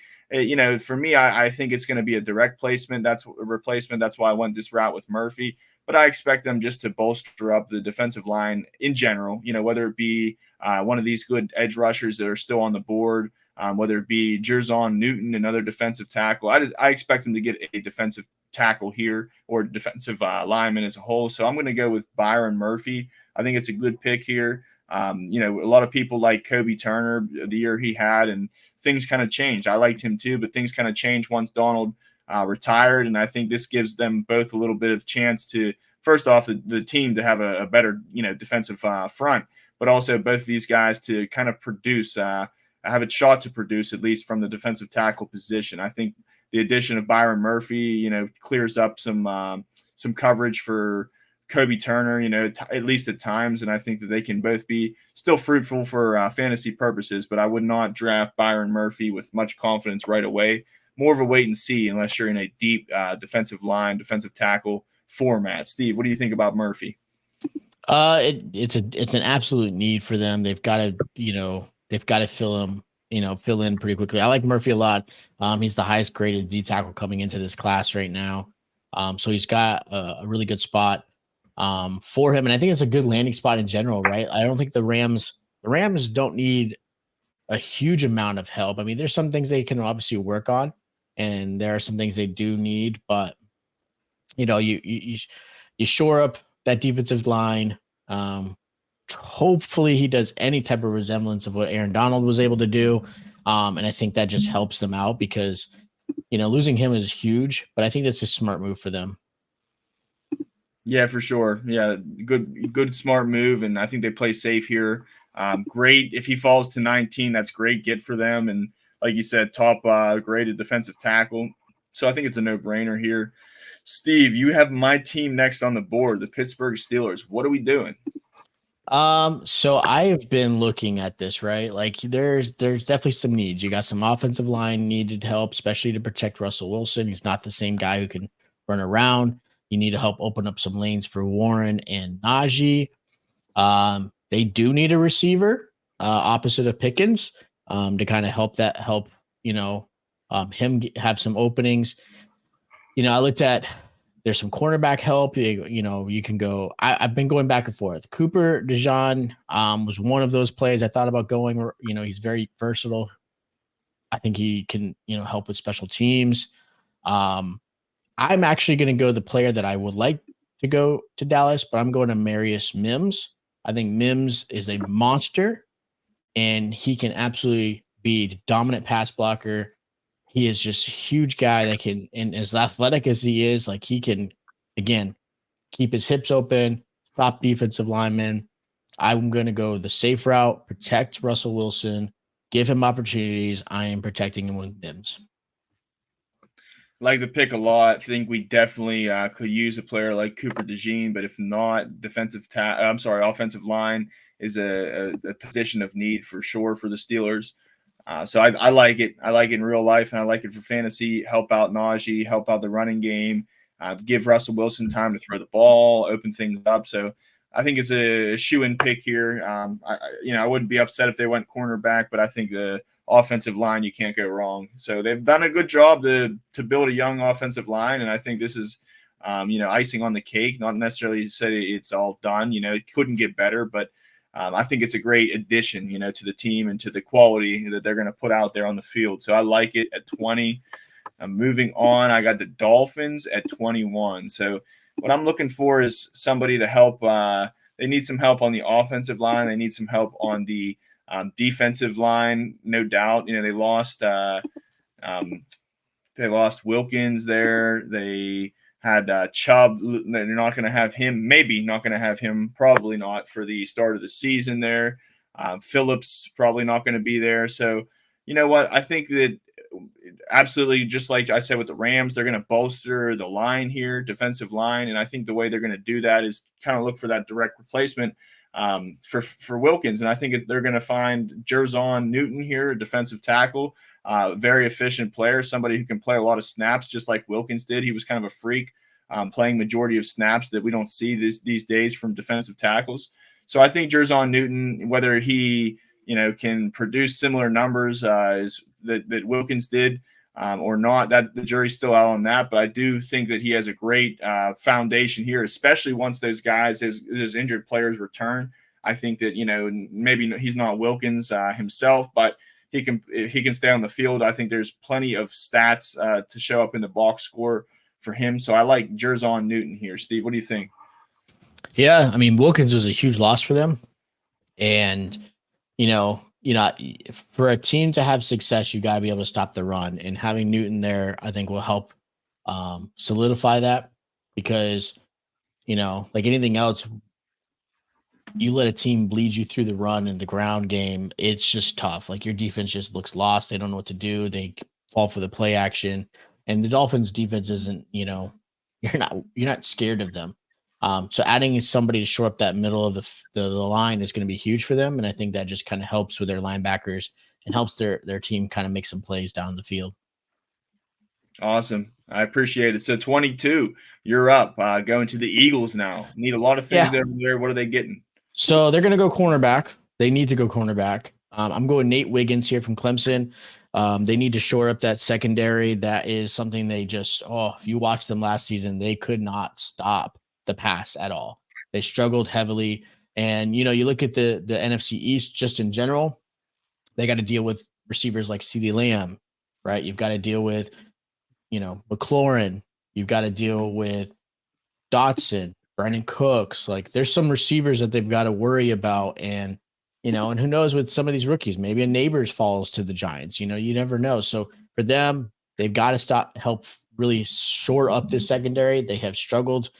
Speaker 1: for me, I think it's going to be a direct placement. That's a replacement. That's why I went this route with Murphy. But I expect them just to bolster up the defensive line in general, whether it be one of these good edge rushers that are still on the board, whether it be Jer'Zhan Newton, another defensive tackle. I expect them to get a defensive tackle here, or defensive lineman as a whole. So I'm going to go with Byron Murphy. I think it's a good pick here. A lot of people like Kobe Turner the year he had, and things kind of changed. I liked him too, but things kind of changed once Donald retired, and I think this gives them both a little bit of chance to, first off, the team to have a better defensive front, but also both of these guys to kind of produce, have a shot to produce, at least from the defensive tackle position. I think the addition of Byron Murphy clears up some coverage for Kobe Turner, at least at times, and I think that they can both be still fruitful for fantasy purposes, but I would not draft Byron Murphy with much confidence right away. More of a wait and see unless you're in a deep defensive tackle format. Steve, what do you think about Murphy?
Speaker 2: It's an absolute need for them. They've got to fill in pretty quickly. I like Murphy a lot. He's the highest graded D tackle coming into this class right now. So he's got a really good spot for him, and I think it's a good landing spot in general, right? I don't think the Rams don't need a huge amount of help. I mean, there's some things they can obviously work on, and there are some things they do need, but you shore up that defensive line. Hopefully he does any type of resemblance of what Aaron Donald was able to do. And I think that just helps them out, because losing him is huge, but I think that's a smart move for them.
Speaker 1: Yeah, for sure. Yeah, good, smart move, and I think they play safe here. Great if he falls to 19, that's great get for them, and like you said, top graded defensive tackle. So I think it's a no-brainer here. Steve, you have my team next on the board, the Pittsburgh Steelers. What are we doing?
Speaker 2: So I have been looking at this, right? Like there's definitely some needs. You got some offensive line needed help, especially to protect Russell Wilson. He's not the same guy who can run around. You need to help open up some lanes for Warren and Najee. They do need a receiver, opposite of Pickens, to kind of help him have some openings. I looked at, there's some cornerback help. You can go. I've been going back and forth. Cooper Dejean was one of those plays I thought about going. He's very versatile. I think he can, help with special teams. I'm actually going to go the player that I would like to go to Dallas, but I'm going to Amarius Mims. I think Mims is a monster, and he can absolutely be a dominant pass blocker. He is just a huge guy that can, and as athletic as he is, like he can, again, keep his hips open, stop defensive linemen. I'm going to go the safe route, protect Russell Wilson, give him opportunities. I am protecting him with Mims.
Speaker 1: Like the pick a lot. I think we definitely could use a player like Cooper Dejean, but if not, offensive line is a position of need for sure for the Steelers. So I like it. I like it in real life, and I like it for fantasy. Help out Najee, help out the running game, give Russell Wilson time to throw the ball, open things up. So I think it's a shoe-in pick here. I wouldn't be upset if they went cornerback, but I think the offensive line, you can't go wrong. So they've done a good job to build a young offensive line, and I think this is icing on the cake. Not necessarily said it's all done. It couldn't get better, but I think it's a great addition, to the team and to the quality that they're going to put out there on the field. So I like it at 20. Moving on, I got the Dolphins at 21. So what I'm looking for is somebody to help. They need some help on the offensive line. They need some help on the defensive line, no doubt. They lost Wiggins there. They had Chubb. They're not going to have him. Maybe not going to have him. Probably not for the start of the season there. Phillips probably not going to be there. So you know what? I think that absolutely, just like I said with the Rams, they're going to bolster the line here, defensive line. And I think the way they're going to do that is kind of look for that direct replacement for Wiggins. And I think they're going to find Jer'Zhan Newton here, a defensive tackle. Very efficient player, somebody who can play a lot of snaps just like Wiggins did. He was kind of a freak, playing majority of snaps that we don't see these days from defensive tackles. So I think Jer'Zhan Newton, whether he can produce similar numbers as that Wiggins did or not, that the jury's still out on that. But I do think that he has a great foundation here, especially once those guys, those injured players return. I think that maybe he's not Wiggins himself, but if he can stay on the field, I think there's plenty of stats to show up in the box score for him. So I like Jer'Zhan Newton here. Steve, what do you think?
Speaker 2: Yeah, I mean, Wiggins was a huge loss for them. And, for a team to have success, you got to be able to stop the run. And having Newton there, I think, will help solidify that because, like anything else, you let a team bleed you through the run and the ground game, it's just tough. Like your defense just looks lost. They don't know what to do. They fall for the play action. And the Dolphins defense isn't, you're not scared of them. So adding somebody to shore up that middle of the line is going to be huge for them. And I think that just kind of helps with their linebackers and helps their team kind of make some plays down the field.
Speaker 1: Awesome. I appreciate it. So 22, you're up. Going to the Eagles now. Need a lot of things over there. What are they getting?
Speaker 2: So they're going to go cornerback. They need to go cornerback. I'm going Nate Wiggins here from Clemson. They need to shore up that secondary. That is something they just, if you watched them last season, they could not stop the pass at all. They struggled heavily. And, you look at the NFC East just in general, they got to deal with receivers like CeeDee Lamb, right? You've got to deal with, McLaurin. You've got to deal with Dotson, Brandon Cooks. Like there's some receivers that they've got to worry about. And, and who knows with some of these rookies, maybe a Nabors falls to the Giants, you never know. So for them, they've got to help really shore up this secondary. They have struggled.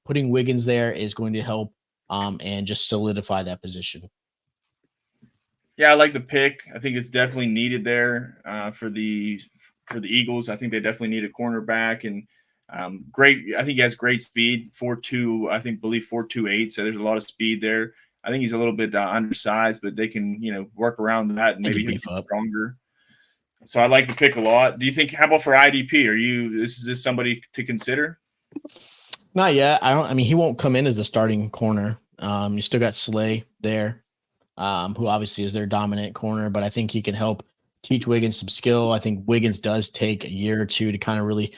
Speaker 2: Putting Wiggins there is going to help and just solidify that position.
Speaker 1: Yeah, I like the pick. I think it's definitely needed there for the Eagles. I think they definitely need a cornerback and great. I think he has great speed, 4.2. Believe 4.28. So there's a lot of speed there. I think he's a little bit undersized, but they can work around that and maybe he'll be stronger. So I like the pick a lot. Do you think? How about for IDP? Is this somebody to consider?
Speaker 2: Not yet. He won't come in as the starting corner. You still got Slay there, who obviously is their dominant corner, but I think he can help teach Wiggins some skill. I think Wiggins does take a year or two to kind of really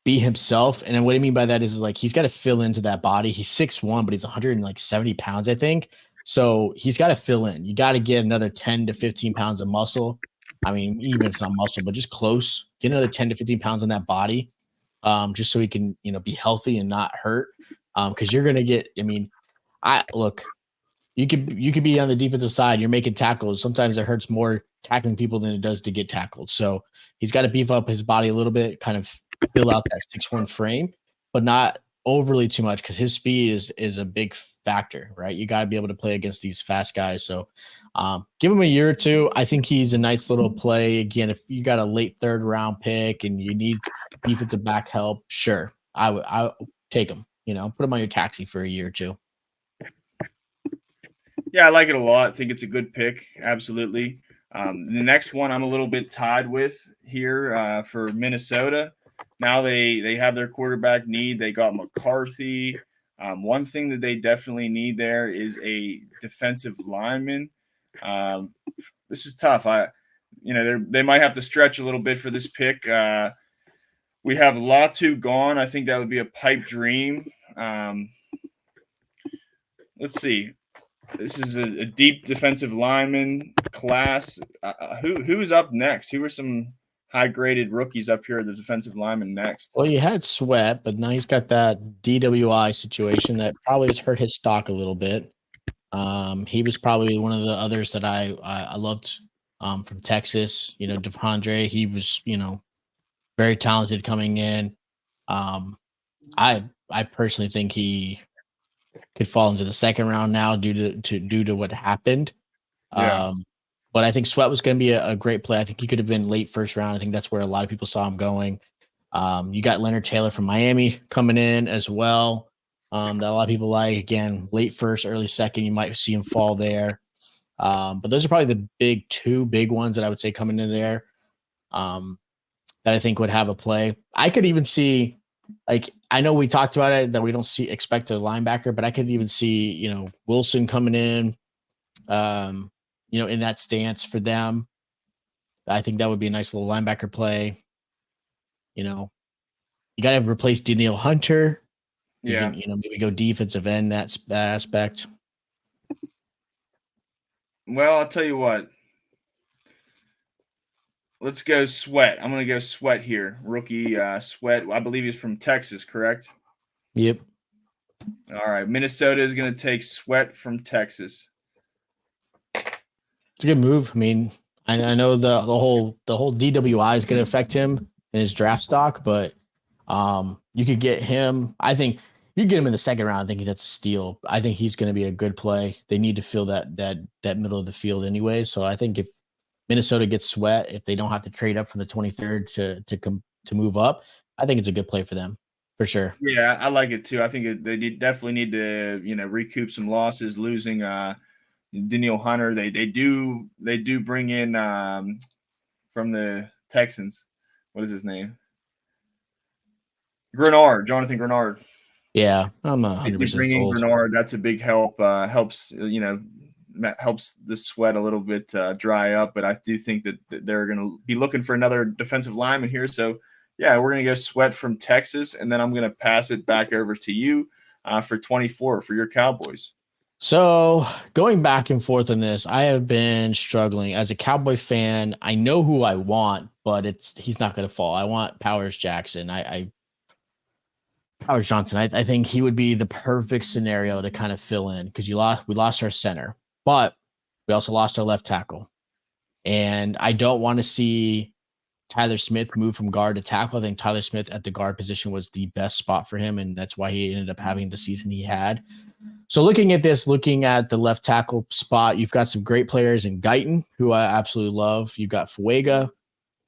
Speaker 2: be himself. And then what I mean by that is like he's got to fill into that body. He's 6'1", but he's 170 pounds, I think. So he's got to fill in. You got to get another 10 to 15 pounds of muscle. I mean, even if it's not muscle, but just close. Get another 10 to 15 pounds on that body, just so he can, be healthy and not hurt. Because you're gonna get. You could be on the defensive side. You're making tackles. Sometimes it hurts more tackling people than it does to get tackled. So he's got to beef up his body a little bit, kind of fill out that 6'1" frame, but not overly too much because his speed is a big factor, right? You got to be able to play against these fast guys. So give him a year or two. I think he's a nice little play. Again, if you got a late third round pick and you need defensive back help, sure, I would take him. Put him on your taxi for a year or two.
Speaker 1: Yeah, I like it a lot. I think it's a good pick. Absolutely. The next one I'm a little bit tied with here for Minnesota. Now they have their quarterback need. They got McCarthy. One thing that they definitely need there is a defensive lineman. This is tough. They might have to stretch a little bit for this pick. We have Latu gone. I think that would be a pipe dream. Let's see. This is a deep defensive lineman class. Who is up next? Who are some high-graded rookies up here? The defensive lineman next.
Speaker 2: Well, you had Sweat, but now he's got that DWI situation that probably has hurt his stock a little bit. He was probably one of the others that I loved from Texas. Devondre, he was very talented coming in. I personally think he could fall into the second round now due to what happened.
Speaker 1: Yeah.
Speaker 2: But I think Sweat was going to be a great play. I think he could have been late first round. I think that's where a lot of people saw him going. You got Leonard Taylor from Miami coming in as well. That a lot of people like. Again, late first, early second, you might see him fall there. But those are probably the two big ones that I would say coming in there that I think would have a play. I could even see, I know we talked about it that we don't expect a linebacker, but I could even see, Wilson coming in, in that stance for them. I think that would be a nice little linebacker play. You got to replace Danielle Hunter.
Speaker 1: Yeah.
Speaker 2: You can, maybe go defensive end that aspect.
Speaker 1: Well, I'll tell you what. Let's go Sweat. I'm going to go Sweat here. Rookie Sweat. I believe he's from Texas, correct?
Speaker 2: Yep.
Speaker 1: All right. Minnesota is going to take Sweat from Texas.
Speaker 2: It's a good move. I mean, I know the whole DWI is going to affect him in his draft stock, but you could get him. I think you get him in the second round. I think that's a steal. I think he's going to be a good play. They need to fill that middle of the field anyway. So I think if Minnesota gets Sweat, if they don't have to trade up from the 23rd to move up, I think it's a good play for them for sure.
Speaker 1: Yeah, I like it too. I think they definitely need to recoup some losses, losing Danielle Hunter. They do bring in from the Texans. What is his name? Jonathan Grenard.
Speaker 2: Yeah, I'm 100%
Speaker 1: Bringing
Speaker 2: sold.
Speaker 1: Grenard, that's a big help. Helps helps the Sweat a little bit dry up. But I do think that they're going to be looking for another defensive lineman here. So yeah, we're going to go Sweat from Texas, and then I'm going to pass it back over to you for 24 for your Cowboys.
Speaker 2: So going back and forth on this, I have been struggling as a Cowboy fan. I know who I want, but he's not going to fall. I want Powers Jackson. Powers Johnson. I think he would be the perfect scenario to kind of fill in because we lost our center, but we also lost our left tackle, and I don't want to see Tyler Smith move from guard to tackle. I think Tyler Smith at the guard position was the best spot for him, and that's why he ended up having the season he had. So looking at the left tackle spot, you've got some great players in Guyton, who I absolutely love. You got Fuaga,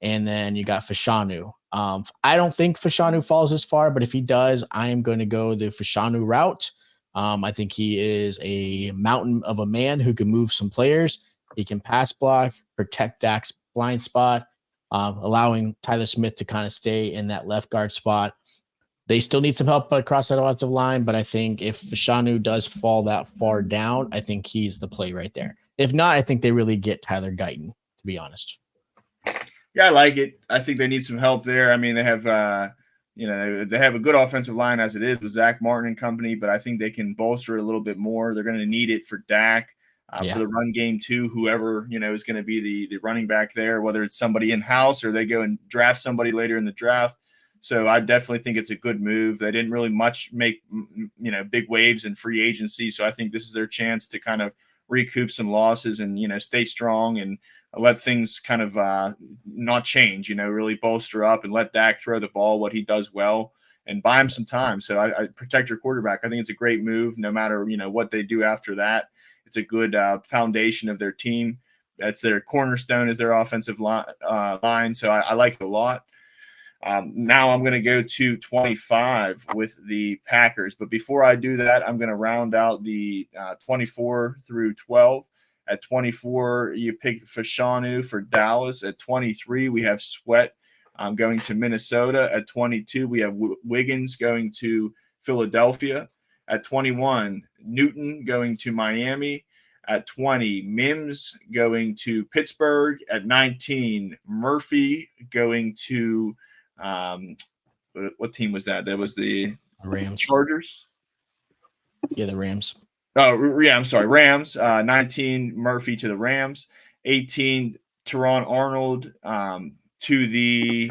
Speaker 2: and then you got Fashanu. I don't think Fashanu falls this far, but if he does, I am going to go the Fashanu route. I think he is a mountain of a man who can move some players. He can pass block, protect Dak's blind spot, allowing Tyler Smith to kind of stay in that left guard spot. They still need some help across that offensive line, but I think if Fashanu does fall that far down, I think he's the play right there. If not, I think they really get Tyler Guyton, to be honest.
Speaker 1: Yeah, I like it. I think they need some help there. I mean, they have they have a good offensive line as it is with Zach Martin and company, but I think they can bolster it a little bit more. They're going to need it for Dak, for the run game too. Whoever is going to be the running back there, whether it's somebody in house or they go and draft somebody later in the draft. So I definitely think it's a good move. They didn't really make big waves in free agency, so I think this is their chance to kind of recoup some losses and stay strong and let things kind of not change. Really bolster up and let Dak throw the ball what he does well. and buy him some time. So I protect your quarterback. I think it's a great move, no matter what they do after that. It's a good foundation of their team. That's their cornerstone, is their offensive line. So I like it a lot. Now I'm going to go to 25 with the Packers. But before I do that, I'm going to round out the 24 through 12. At 24, you pick Fashanu for Dallas. At 23, we have Sweat going to Minnesota. At 22, we have Wiggins going to Philadelphia. At 21, Newton going to Miami. At 20, Mims going to Pittsburgh. At 19, Murphy going to what team was that? That was the
Speaker 2: Rams.
Speaker 1: Chargers.
Speaker 2: Yeah, the Rams.
Speaker 1: Oh, yeah, I'm sorry. Rams. 19, Murphy to the Rams. 18, Terrion Arnold to the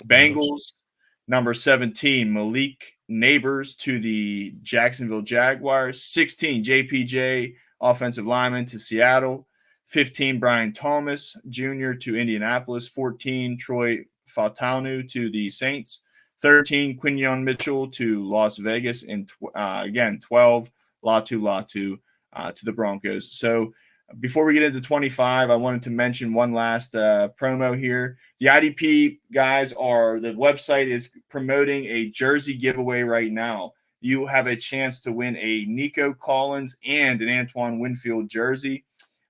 Speaker 1: Bengals. Number 17, Malik Nabors to the Jacksonville Jaguars. 16, JPJ, offensive lineman to Seattle. 15, Brian Thomas Jr. to Indianapolis. 14, Troy Fautanu to the Saints. 13, Quinyon Mitchell to Las Vegas. And again, 12, Laiatu Latu to the Broncos. So before we get into 25, I wanted to mention one last promo here. The IDP guys the website is promoting a jersey giveaway right now. You have a chance to win a Nico Collins and an Antoine Winfield jersey.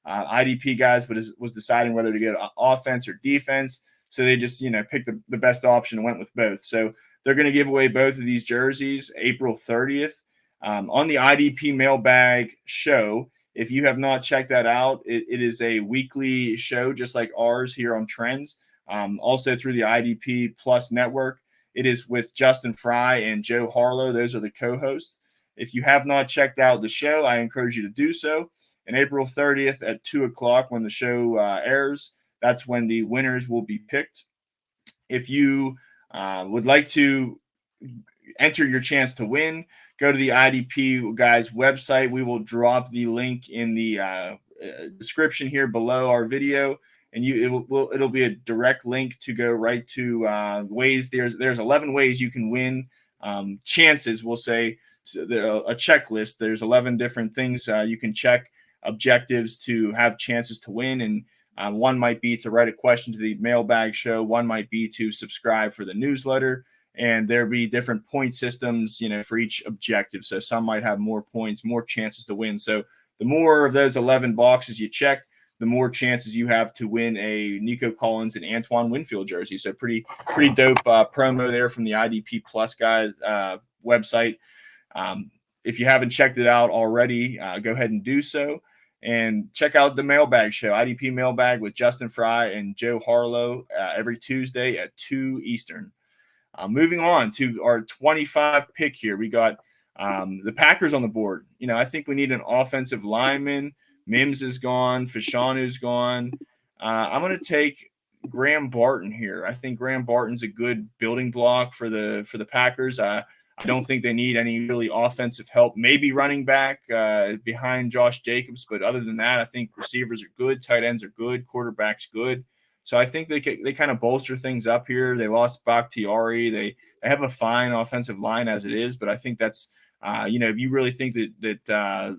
Speaker 1: IDP guys was deciding whether to get offense or defense. So they just, picked the best option and went with both. So they're going to give away both of these jerseys April 30th on the IDP Mailbag show. If you have not checked that out, it is a weekly show just like ours here on Trends. Also through the IDP Plus network. It is with Justin Fry and Joe Harlow. Those are the co-hosts. If you have not checked out the show, I encourage you to do so. And April 30th at 2 o'clock when the show airs, that's when the winners will be picked. If you would like to enter your chance to win, go to the IDP guys website. We will drop the link in the description here below our video, and it'll be a direct link to go right to ways. There's 11 ways you can win. Chances, we'll say, a checklist. There's 11 different things you can check, objectives to have chances to win, and one might be to write a question to the mailbag show. One might be to subscribe for the newsletter, and there'll be different point systems, for each objective. So some might have more points, more chances to win. So the more of those 11 boxes you check, the more chances you have to win a Nico Collins and Antoine Winfield jersey. So pretty dope promo there from the IDP Plus guys website. If you haven't checked it out already, go ahead and do so. And check out the Mailbag show, IDP Mailbag with Justin Fry and Joe Harlow every Tuesday at 2 Eastern. Moving on to our 25 pick here. We got the Packers on the board. I think we need an offensive lineman. Mims is gone. Fashanu's gone. I'm going to take Graham Barton here. I think Graham Barton's a good building block for the Packers. I don't think they need any really offensive help. Maybe running back behind Josh Jacobs, but other than that, I think receivers are good, tight ends are good, quarterback's good. So I think they kind of bolster things up here. They lost Bakhtiari. They have a fine offensive line as it is, but I think that's if you really think that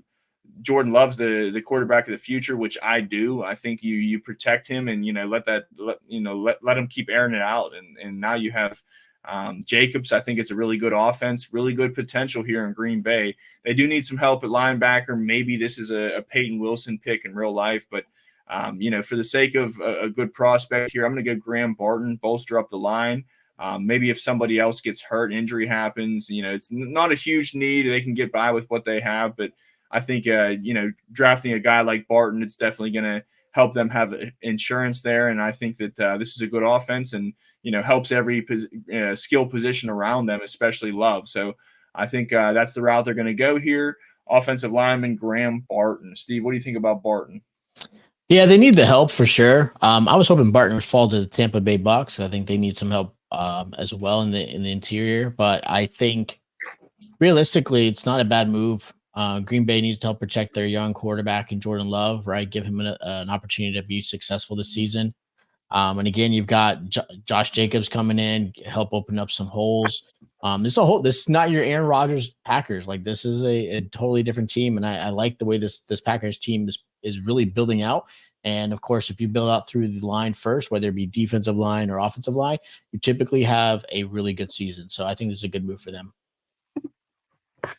Speaker 1: Jordan Love's the quarterback of the future, which I do, I think you protect him and let him keep airing it out, and now you have Jacobs. I think it's a really good offense, really good potential here in Green Bay. They do need some help at linebacker. Maybe this is a Peyton Wilson pick in real life, but for the sake of a good prospect here, I'm going to go Graham Barton, bolster up the line. Maybe if somebody else gets hurt, injury happens, it's not a huge need. They can get by with what they have, but I think, drafting a guy like Barton, it's definitely going to help them have insurance there. And I think that this is a good offense and, helps every skill position around them, especially Love. So I think that's the route they're going to go here. Offensive lineman, Graham Barton. Steve, what do you think about Barton?
Speaker 2: Yeah, they need the help for sure. I was hoping Barton would fall to the Tampa Bay Bucks. I think they need some help as well in the interior. But I think realistically, it's not a bad move. Green Bay needs to help protect their young quarterback in Jordan Love, right? Give him an opportunity to be successful this season. And again, you've got Josh Jacobs coming in, help open up some holes. This is not your Aaron Rodgers Packers. Like, this is a totally different team, and I like the way this Packers team is really building out. And of course, if you build out through the line first, whether it be defensive line or offensive line, you typically have a really good season. So I think this is a good move for them.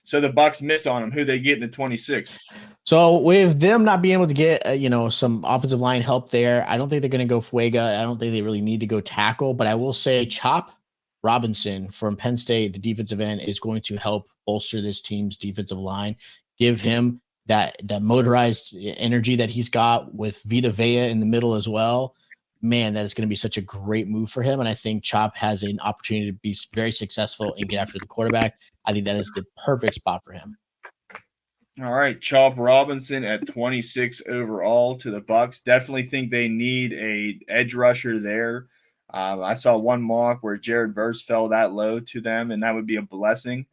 Speaker 1: So the Bucks miss on them. Who they get in the 26?
Speaker 2: So with them not being able to get some offensive line help there, I don't think they're going to go Fuaga. I don't think they really need to go tackle. But I will say Chop Robinson from Penn State, the defensive end, is going to help bolster this team's defensive line. Give him that motorized energy that he's got with Vita Vea in the middle as well. Man, that is going to be such a great move for him. And I think Chop has an opportunity to be very successful and get after the quarterback. I think that is the perfect spot for him.
Speaker 1: All right, Chop Robinson at 26 overall to the Bucks. Definitely think they need a edge rusher there. I saw one mock where Jared Verse fell that low to them, and that would be a blessing.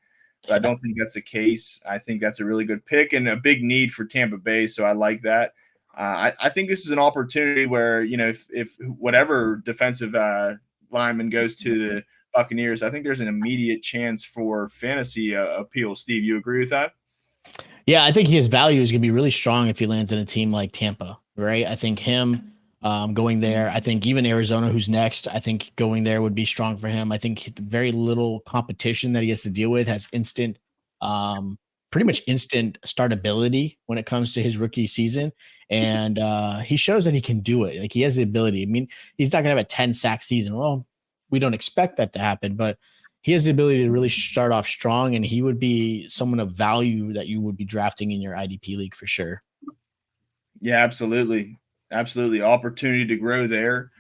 Speaker 1: But I don't think that's the case. I think that's a really good pick and a big need for Tampa Bay, so I like that. I think this is an opportunity where, if whatever defensive lineman goes to the Buccaneers, I think there's an immediate chance for fantasy appeal. Steve, you agree with that?
Speaker 2: Yeah, I think his value is going to be really strong if he lands in a team like Tampa, right? I think him going there, I think even Arizona, who's next, I think going there would be strong for him. I think very little competition that he has to deal with has pretty much instant startability when it comes to his rookie season. And he shows that he can do it. Like, he has the ability. I mean, he's not going to have a 10-sack season. Well, we don't expect that to happen, but he has the ability to really start off strong, and he would be someone of value that you would be drafting in your IDP league for sure.
Speaker 1: Yeah, absolutely. Absolutely. Opportunity to grow there.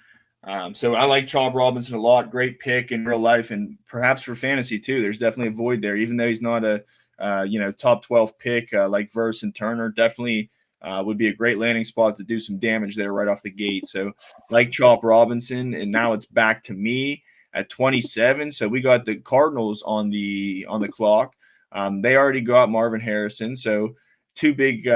Speaker 1: So I like Chop Robinson a lot. Great pick in real life and perhaps for fantasy too. There's definitely a void there, even though he's not a top 12 pick like Verse and Turner. Definitely would be a great landing spot to do some damage there right off the gate. So like Chop Robinson, and now it's back to me at 27. So we got the Cardinals on the clock. They already got Marvin Harrison. So two big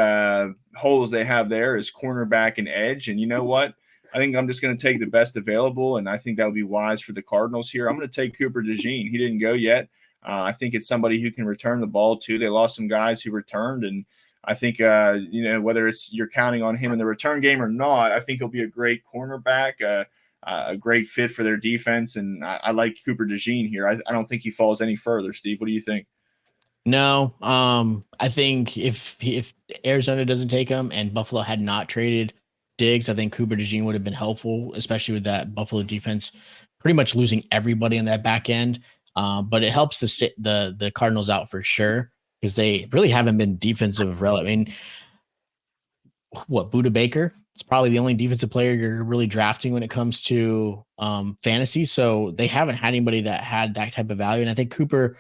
Speaker 1: holes they have there is cornerback and edge. And you know what? I think I'm just going to take the best available, and I think that would be wise for the Cardinals here. I'm going to take Cooper Dejean. He didn't go yet. I think it's somebody who can return the ball too. They lost some guys who returned, and I think whether it's you're counting on him in the return game or not, I think he'll be a great cornerback, a great fit for their defense, and I like Cooper Dejean here. I don't think he falls any further. Steve, what do you think?
Speaker 2: No, I think if Arizona doesn't take him and Buffalo had not traded Diggs, I think Cooper Dejean would have been helpful, especially with that Buffalo defense pretty much losing everybody in that back end. But it helps the Cardinals out for sure, because they really haven't been defensive relevant. I mean, Buda Baker? It's probably the only defensive player you're really drafting when it comes to fantasy. So they haven't had anybody that had that type of value. And I think Cooper,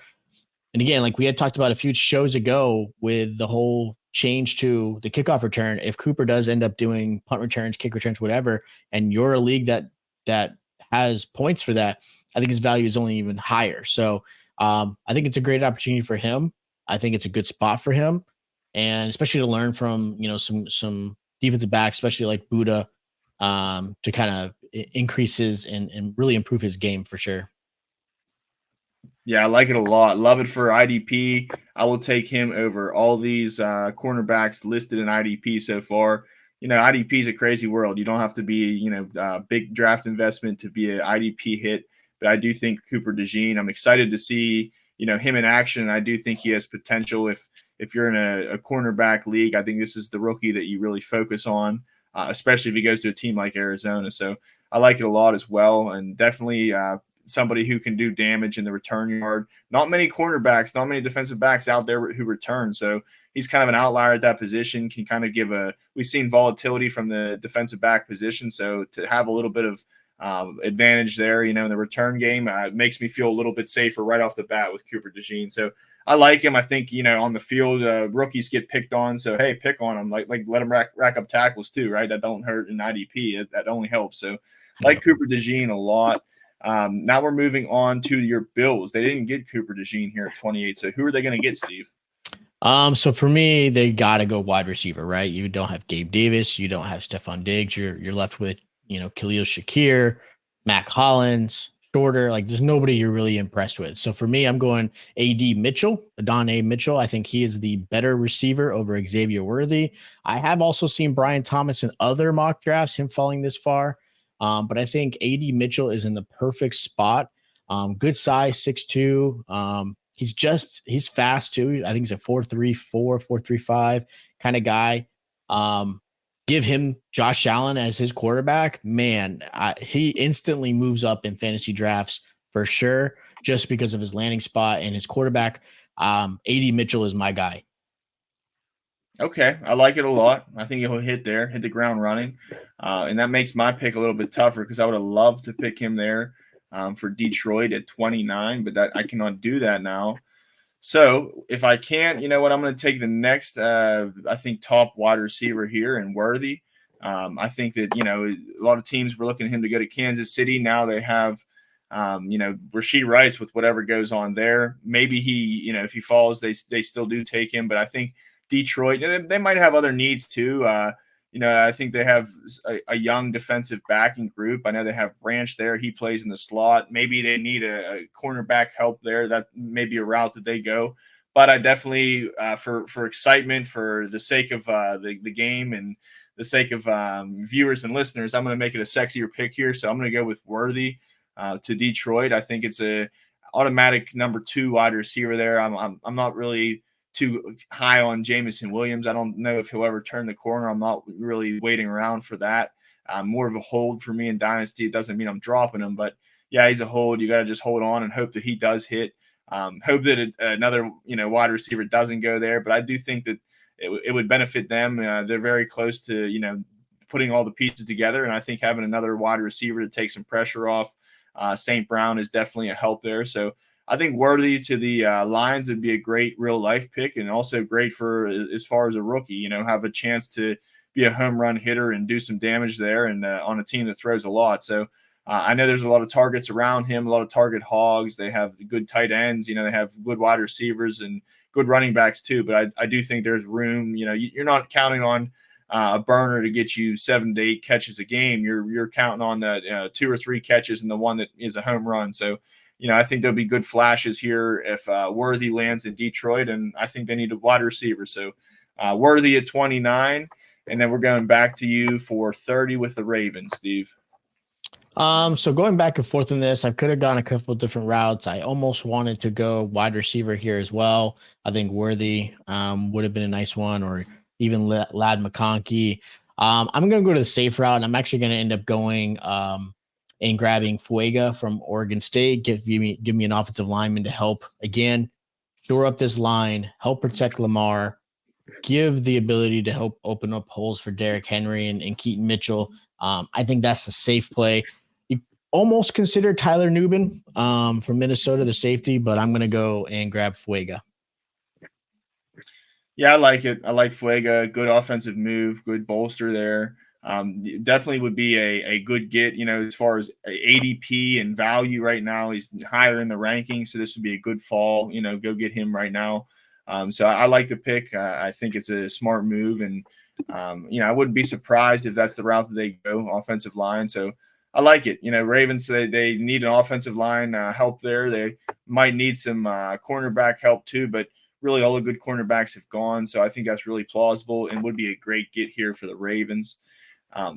Speaker 2: and again, like we had talked about a few shows ago with the whole change to the kickoff return, if Cooper does end up doing punt returns, kick returns, whatever, and you're a league that has points for that, I think his value is only even higher. So I think it's a great opportunity for him. I think it's a good spot for him, and especially to learn from some defensive backs, especially like Buda, to kind of increase his and really improve his game for sure.
Speaker 1: Yeah, I like it a lot. Love it for IDP. I will take him over all these cornerbacks listed in IDP so far. IDP is a crazy world. You don't have to be, big draft investment to be an IDP hit. But I do think Cooper Dejean, I'm excited to see, him in action. I do think he has potential. If you're in a cornerback league, I think this is the rookie that you really focus on, especially if he goes to a team like Arizona. So I like it a lot as well. And definitely somebody who can do damage in the return yard. Not many cornerbacks, not many defensive backs out there who return. So he's kind of an outlier at that position, can kind of we've seen volatility from the defensive back position. So to have a little bit of advantage there, in the return game, makes me feel a little bit safer right off the bat with Cooper Dejean. So I like him. I think, on the field, rookies get picked on. So, hey, pick on him. Like let him rack up tackles too, right? That don't hurt in IDP. That only helps. So like Cooper Dejean a lot. Now we're moving on to your Bills. They didn't get Cooper Dejean here at 28. So who are they going to get, Steve?
Speaker 2: So for me, they got to go wide receiver, right? You don't have Gabe Davis. You don't have Stephon Diggs. You're left with, Khalil Shakir, Mac Hollins, shorter. Like there's nobody you're really impressed with. So for me, I'm going Adonai Mitchell. I think he is the better receiver over Xavier Worthy. I have also seen Brian Thomas in other mock drafts, him falling this far. But I think AD Mitchell is in the perfect spot. Good size, 6'2". He's fast too. I think he's a 4.34, 4.35 kind of guy. Give him Josh Allen as his quarterback, man, he instantly moves up in fantasy drafts for sure, just because of his landing spot and his quarterback. AD Mitchell is my guy.
Speaker 1: Okay, I like it a lot. I think he'll hit the ground running. And that makes my pick a little bit tougher because I would have loved to pick him there for Detroit at 29, but that I cannot do that now. So if I can't, you know what, I'm going to take the next, I think, top wide receiver here in Worthy. I think that, you know, a lot of teams were looking at him to go to Kansas City. Now they have, you know, Rashee Rice with whatever goes on there. Maybe he, you know, if he falls, they still do take him. But I think Detroit, they might have other needs too. You know, I think they have a young defensive backing group. I know they have Branch there. He plays in the slot. Maybe they need a cornerback help there. That may be a route that they go. But I definitely, for excitement, for the sake of the game and the sake of viewers and listeners, I'm going to make it a sexier pick here. So I'm going to go with Worthy to Detroit. I think it's a automatic number 2 wide receiver there. I'm not really too high on Jameson Williams. I don't know if he'll ever turn the corner. I'm not really waiting around for that. More of a hold for me in Dynasty. It doesn't mean I'm dropping him, but yeah, he's a hold. You got to just hold on and hope that he does hit. Hope that another, you know, wide receiver doesn't go there, but I do think that it would benefit them. They're very close to, you know, putting all the pieces together, and I think having another wide receiver to take some pressure off St. Brown is definitely a help there. So I think Worthy to the Lions would be a great real life pick, and also great for as far as a rookie, you know, have a chance to be a home run hitter and do some damage there, and on a team that throws a lot. So I know there's a lot of targets around him, a lot of target hogs. They have good tight ends, you know, they have good wide receivers and good running backs too. But I do think there's room. You know, you're not counting on a burner to get you 7 to 8 catches a game. You're counting on that 2 or 3 catches and the one that is a home run. So, you know, I think there'll be good flashes here if Worthy lands in Detroit, and I think they need a wide receiver. So Worthy at 29, and then we're going back to you for 30 with the Ravens, Steve.
Speaker 2: So going back and forth in this, I could have gone a couple of different routes. I almost wanted to go wide receiver here as well. I think Worthy would have been a nice one, or even Lad McConkey. I'm going to go to the safe route, and I'm actually going to end up going and grabbing Fuaga from Oregon State. Give me an offensive lineman to help again shore up this line, help protect Lamar, give the ability to help open up holes for Derrick Henry and Keaton Mitchell. I think that's the safe play. You almost consider Tyler Nubin from Minnesota, the safety, but I'm going to go and grab Fuaga.
Speaker 1: Yeah, I like it. I like Fuaga. Good offensive move, good bolster there. Definitely would be a good get, you know, as far as ADP and value right now. He's higher in the rankings, so this would be a good fall. You know, go get him right now. So I like the pick. I think it's a smart move, and you know, I wouldn't be surprised if that's the route that they go, offensive line. So I like it. You know, Ravens, they need an offensive line help there. They might need some cornerback help too, but really all the good cornerbacks have gone. So I think that's really plausible and would be a great get here for the Ravens.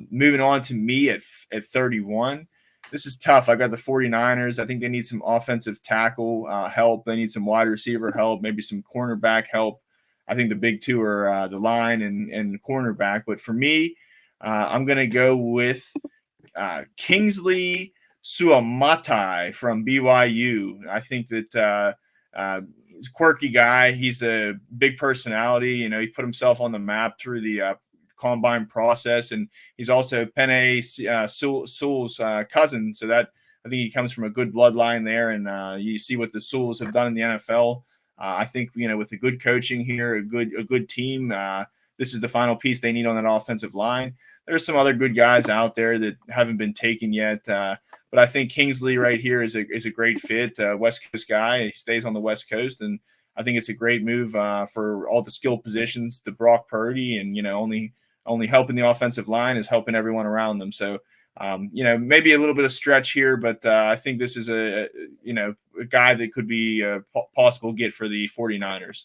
Speaker 1: Moving on to me at 31. This is tough. I got the 49ers. I think they need some offensive tackle help. They need some wide receiver help, maybe some cornerback help. I think the big two are the line and cornerback. But for me, I'm going to go with Kingsley Saumataia from BYU. I think that he's a quirky guy. He's a big personality. You know, he put himself on the map through the combine process, and he's also Penei Sewell's cousin. So that I think he comes from a good bloodline there, and you see what the Sewells have done in the NFL. I think, you know, with the good coaching here, a good team, this is the final piece they need on that offensive line. There's some other good guys out there that haven't been taken yet, but I think Kingsley right here is a great fit. West Coast guy, he stays on the West Coast, and I think it's a great move for all the skill positions to Brock Purdy, and you know, only helping the offensive line is helping everyone around them. So Maybe a little bit of stretch here, but I think this is a guy that could be a possible get for the 49ers.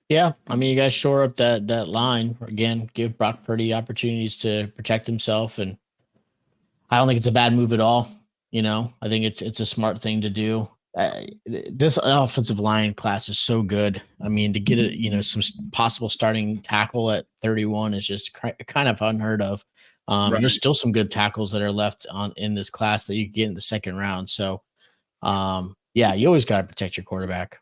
Speaker 2: Yeah, I mean, you guys shore up that line again. Give Brock Purdy opportunities to protect himself, and I don't think it's a bad move at all. I think it's a smart thing to do. This offensive line class is so good. I mean, to get it, some possible starting tackle at 31 is just kind of unheard of.
Speaker 1: Right.
Speaker 2: And there's still some good tackles that are left in this class that you can get in the second round. So, yeah, you always got to protect your quarterback.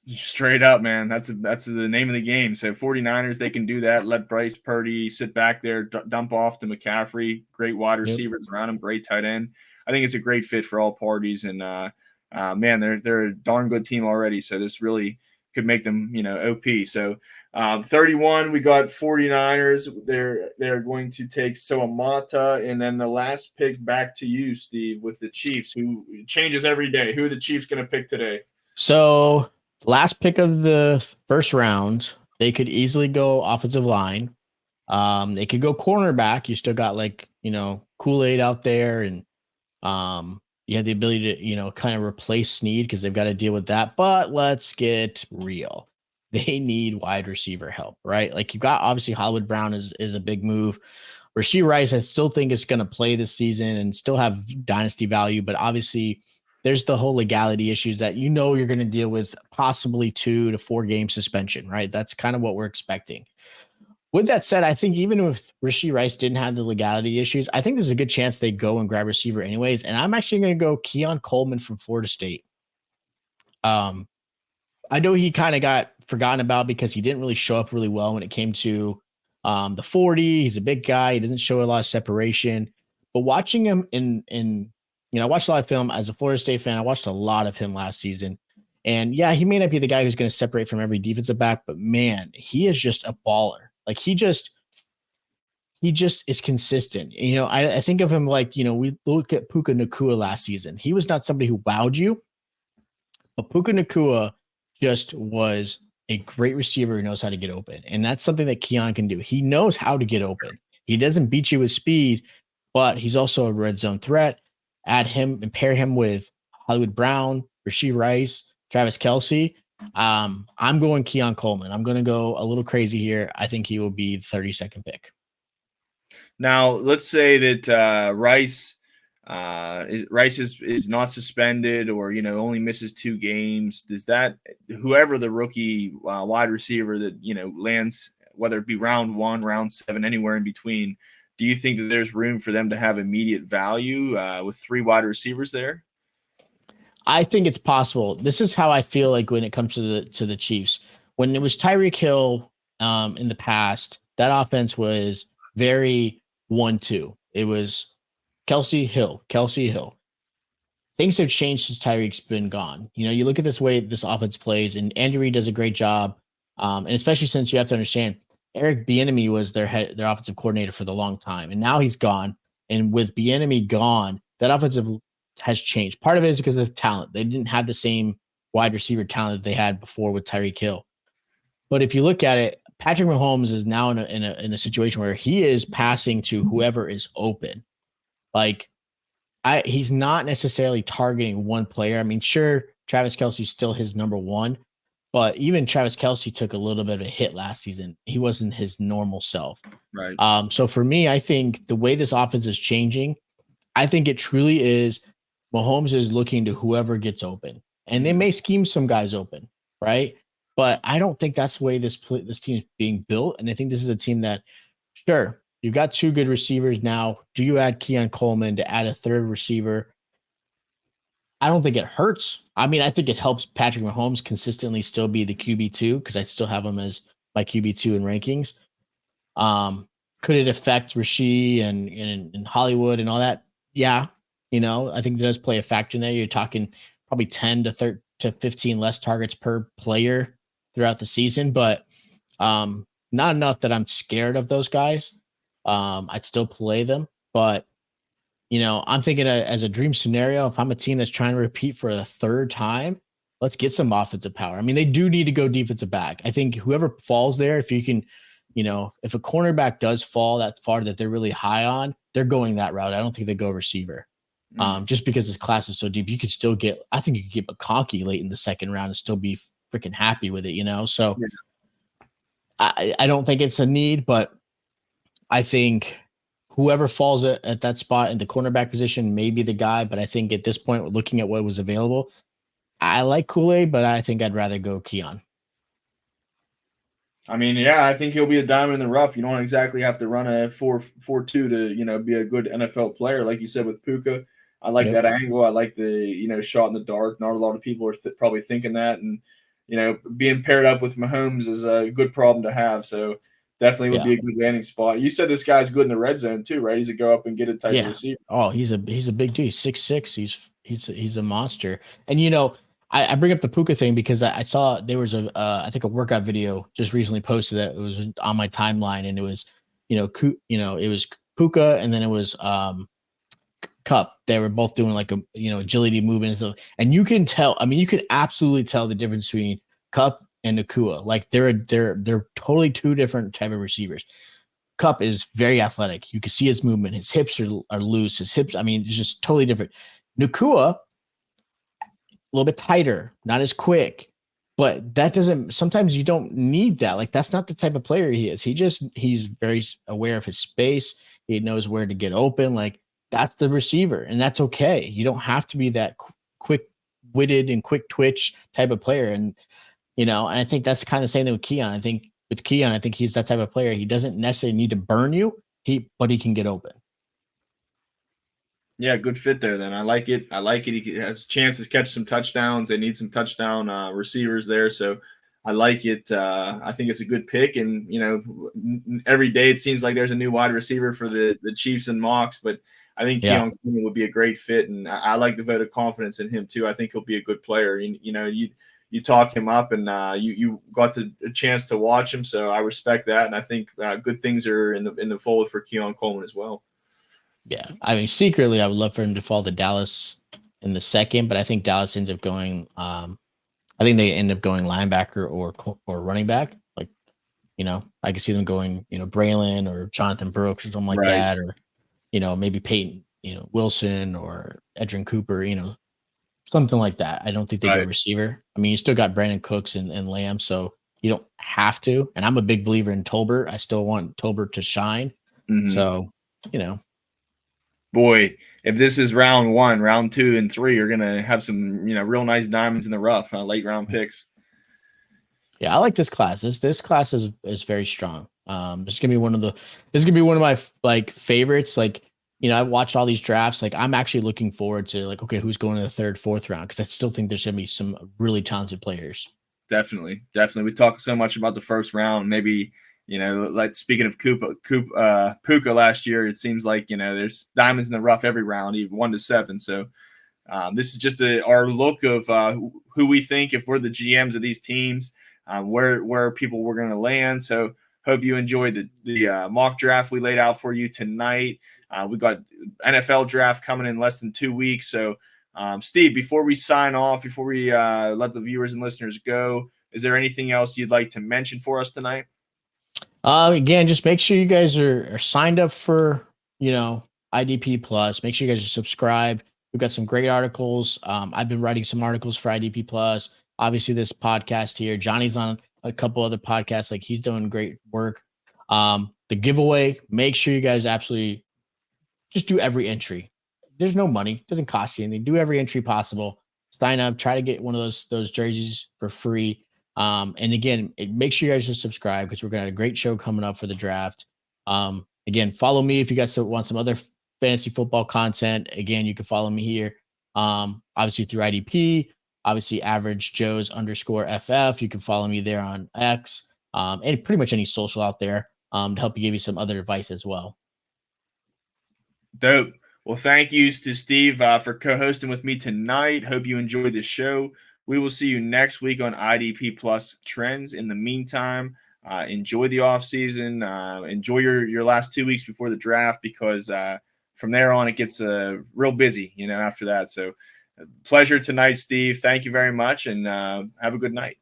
Speaker 1: Straight up, man. That's the name of the game. So 49ers, they can do that. Let Bryce Purdy sit back there, dump off to McCaffrey. Great wide receivers around him. Great tight end. I think it's a great fit for all parties. And man, they're a darn good team already. So this really could make them, OP. So 31, we got 49ers. They're going to take Saumataia, and then the last pick back to you, Steve, with the Chiefs, who changes every day. Who are the Chiefs going to pick today?
Speaker 2: So last pick of the first round, they could easily go offensive line. They could go cornerback. You still got Kool-Aid out there, and you have the ability to, kind of replace Snead because they've got to deal with that. But let's get real. They need wide receiver help, right? Like, you got obviously Hollywood Brown is a big move. Rashee Rice, I still think is going to play this season and still have dynasty value, but obviously there's the whole legality issues that you're going to deal with, possibly 2 to 4 game suspension, right? That's kind of what we're expecting. With that said, I think even if Rashee Rice didn't have the legality issues, I think there's a good chance they go and grab receiver anyways. And I'm actually going to go Keon Coleman from Florida State. I know he kind of got forgotten about because he didn't really show up really well when it came to the 40. He's a big guy. He doesn't show a lot of separation. But watching him I watched a lot of film as a Florida State fan. I watched a lot of him last season. And yeah, he may not be the guy who's going to separate from every defensive back, but man, he is just a baller. Like, he just is consistent. I think of him like, we look at Puka Nacua last season. He was not somebody who wowed you, but Puka Nacua just was a great receiver who knows how to get open. And that's something that Keon can do. He knows how to get open. He doesn't beat you with speed, but he's also a red zone threat. Add him and pair him with Hollywood Brown, Rashee Rice, Travis Kelce. I'm going Keon Coleman. I'm going to go a little crazy here. I think he will be the 32nd pick.
Speaker 1: Now, let's say that Rice is not suspended, or only misses 2 games. Does that, whoever the rookie wide receiver that lands, whether it be round 1, round 7, anywhere in between, do you think that there's room for them to have immediate value with 3 wide receivers there?
Speaker 2: I think it's possible. This is how I feel like when it comes to the Chiefs. When it was Tyreek Hill in the past, that offense was very 1-2. It was Kelce Hill. Things have changed since Tyreek's been gone. You look at this way this offense plays, and Andy Reid does a great job. And especially since you have to understand, Eric Bieniemy was their offensive coordinator for the long time, and now he's gone. And with Bieniemy gone, that offensive has changed. Part of it is because of the talent. They didn't have the same wide receiver talent that they had before with Tyreek Hill. But if you look at it, Patrick Mahomes is now in a situation where he is passing to whoever is open. Like, he's not necessarily targeting one player. I mean, sure, Travis Kelce's still his number 1, but even Travis Kelce took a little bit of a hit last season. He wasn't his normal self.
Speaker 1: Right.
Speaker 2: So for me, I think the way this offense is changing, I think it truly is Mahomes is looking to whoever gets open, and they may scheme some guys open, right? But I don't think that's the way this team is being built. And I think this is a team that, sure, you've got 2 good receivers now. Do you add Keon Coleman to add a 3rd receiver? I don't think it hurts. I mean, I think it helps Patrick Mahomes consistently still be the QB2 because I still have him as my QB2 in rankings. Could it affect Rashee and Hollywood and all that? Yeah. I think it does play a factor in there. You're talking probably 10 to 15 less targets per player throughout the season, but not enough that I'm scared of those guys. I'd still play them, but I'm thinking as a dream scenario, if I'm a team that's trying to repeat for the 3rd time, let's get some offensive power. I mean, they do need to go defensive back. I think whoever falls there, if you can, if a cornerback does fall that far that they're really high on, they're going that route. I don't think they go receiver. Just because this class is so deep, you could still get, I think you could get McCarthy late in the second round and still be freaking happy with it, So I don't think it's a need, but I think whoever falls at that spot in the cornerback position may be the guy. But I think at this point, looking at what was available, I like Kool-Aid, but I think I'd rather go Keon.
Speaker 1: I mean, yeah, I think he'll be a diamond in the rough. You don't exactly have to run a 4.42 to, be a good NFL player. Like you said with Puka, I like that angle. I like the, shot in the dark. Not a lot of people are probably thinking that. And, being paired up with Mahomes is a good problem to have. So definitely would be a good landing spot. You said this guy's good in the red zone too, right? He's a go up and get it type of receiver.
Speaker 2: Oh, he's a big dude. He's 6'6". He's a monster. And, I bring up the Puka thing because I saw there was I think a workout video just recently posted that it was on my timeline, and it was, it was Puka, and then it was Cup. They were both doing like agility movements, and you can tell. I mean, you can absolutely tell the difference between Cup and Nakua. Like they're totally two different type of receivers. Cup is very athletic. You can see his movement. His hips are loose. His hips, I mean, it's just totally different. Nakua, a little bit tighter, not as quick, but that doesn't, sometimes you don't need that. Like that's not the type of player he is. He's very aware of his space. He knows where to get open. Like that's the receiver, and that's okay. You don't have to be that quick witted and quick twitch type of player. And, and I think that's kind of the same thing with Keon. I think with Keon, I think he's that type of player. He doesn't necessarily need to burn you, but he can get open.
Speaker 1: Yeah, good fit there then. I like it. He has a chance to catch some touchdowns. They need some touchdown receivers there. So I like it. I think it's a good pick. And, every day it seems like there's a new wide receiver for the Chiefs and mocks. But I think Keon Coleman would be a great fit. And I like the vote of confidence in him, too. I think he'll be a good player. You talk him up, and you got a chance to watch him. So I respect that. And I think good things are in the fold for Keon Coleman as well.
Speaker 2: Yeah, I mean, secretly, I would love for him to fall to Dallas in the second, but I think Dallas ends up going. I think they end up going linebacker or running back. Like, I could see them going, Braylon or Jonathan Brooks or something like that, or maybe Peyton, Wilson or Edrin Cooper, something like that. I don't think they go receiver. I mean, you still got Brandon Cooks and Lamb, so you don't have to. And I'm a big believer in Tolbert. I still want Tolbert to shine. Mm-hmm. So,
Speaker 1: Boy, if this is round 1, round 2 and 3 are going to have some, real nice diamonds in the rough, late round picks.
Speaker 2: Yeah, I like this class. This class is very strong. This is gonna be one of my like favorites. Like, I watched all these drafts. Like, I'm actually looking forward to like, okay, who's going to the 3rd, 4th round? Because I still think there's gonna be some really talented players.
Speaker 1: Definitely. We talked so much about the first round. Maybe, like speaking of Puka last year, it seems like there's diamonds in the rough every round, even 1 to 7. So this is just our look of who we think, if we're the GMs of these teams, where people were going to land. So hope you enjoyed the mock draft we laid out for you tonight. We got NFL draft coming in less than 2 weeks. So Steve, before we sign off, before we let the viewers and listeners go, is there anything else you'd like to mention for us tonight?
Speaker 2: Again, just make sure you guys are signed up for, IDP Plus. Make sure you guys are subscribed. We've got some great articles. I've been writing some articles for IDP Plus. Obviously, this podcast here. Johnny's on a couple other podcasts. Like, he's doing great work. The giveaway, make sure you guys absolutely just do every entry. There's no money. It doesn't cost you anything. Do every entry possible. Sign up. Try to get one of those jerseys for free. And again, make sure you guys just subscribe, because we're going to have a great show coming up for the draft. Again, follow me if you guys want some other fantasy football content. Again, you can follow me here. Obviously through IDP, obviously Average Joe's _FF. You can follow me there on X, and pretty much any social out there, to help you give you some other advice as well.
Speaker 1: Dope. Well, thank yous to Steve for co-hosting with me tonight. Hope you enjoyed the show. We will see you next week on IDP Plus Trends. In the meantime, enjoy the off season. Enjoy your last 2 weeks before the draft, because from there on it gets real busy, after that. So pleasure tonight, Steve. Thank you very much, and have a good night.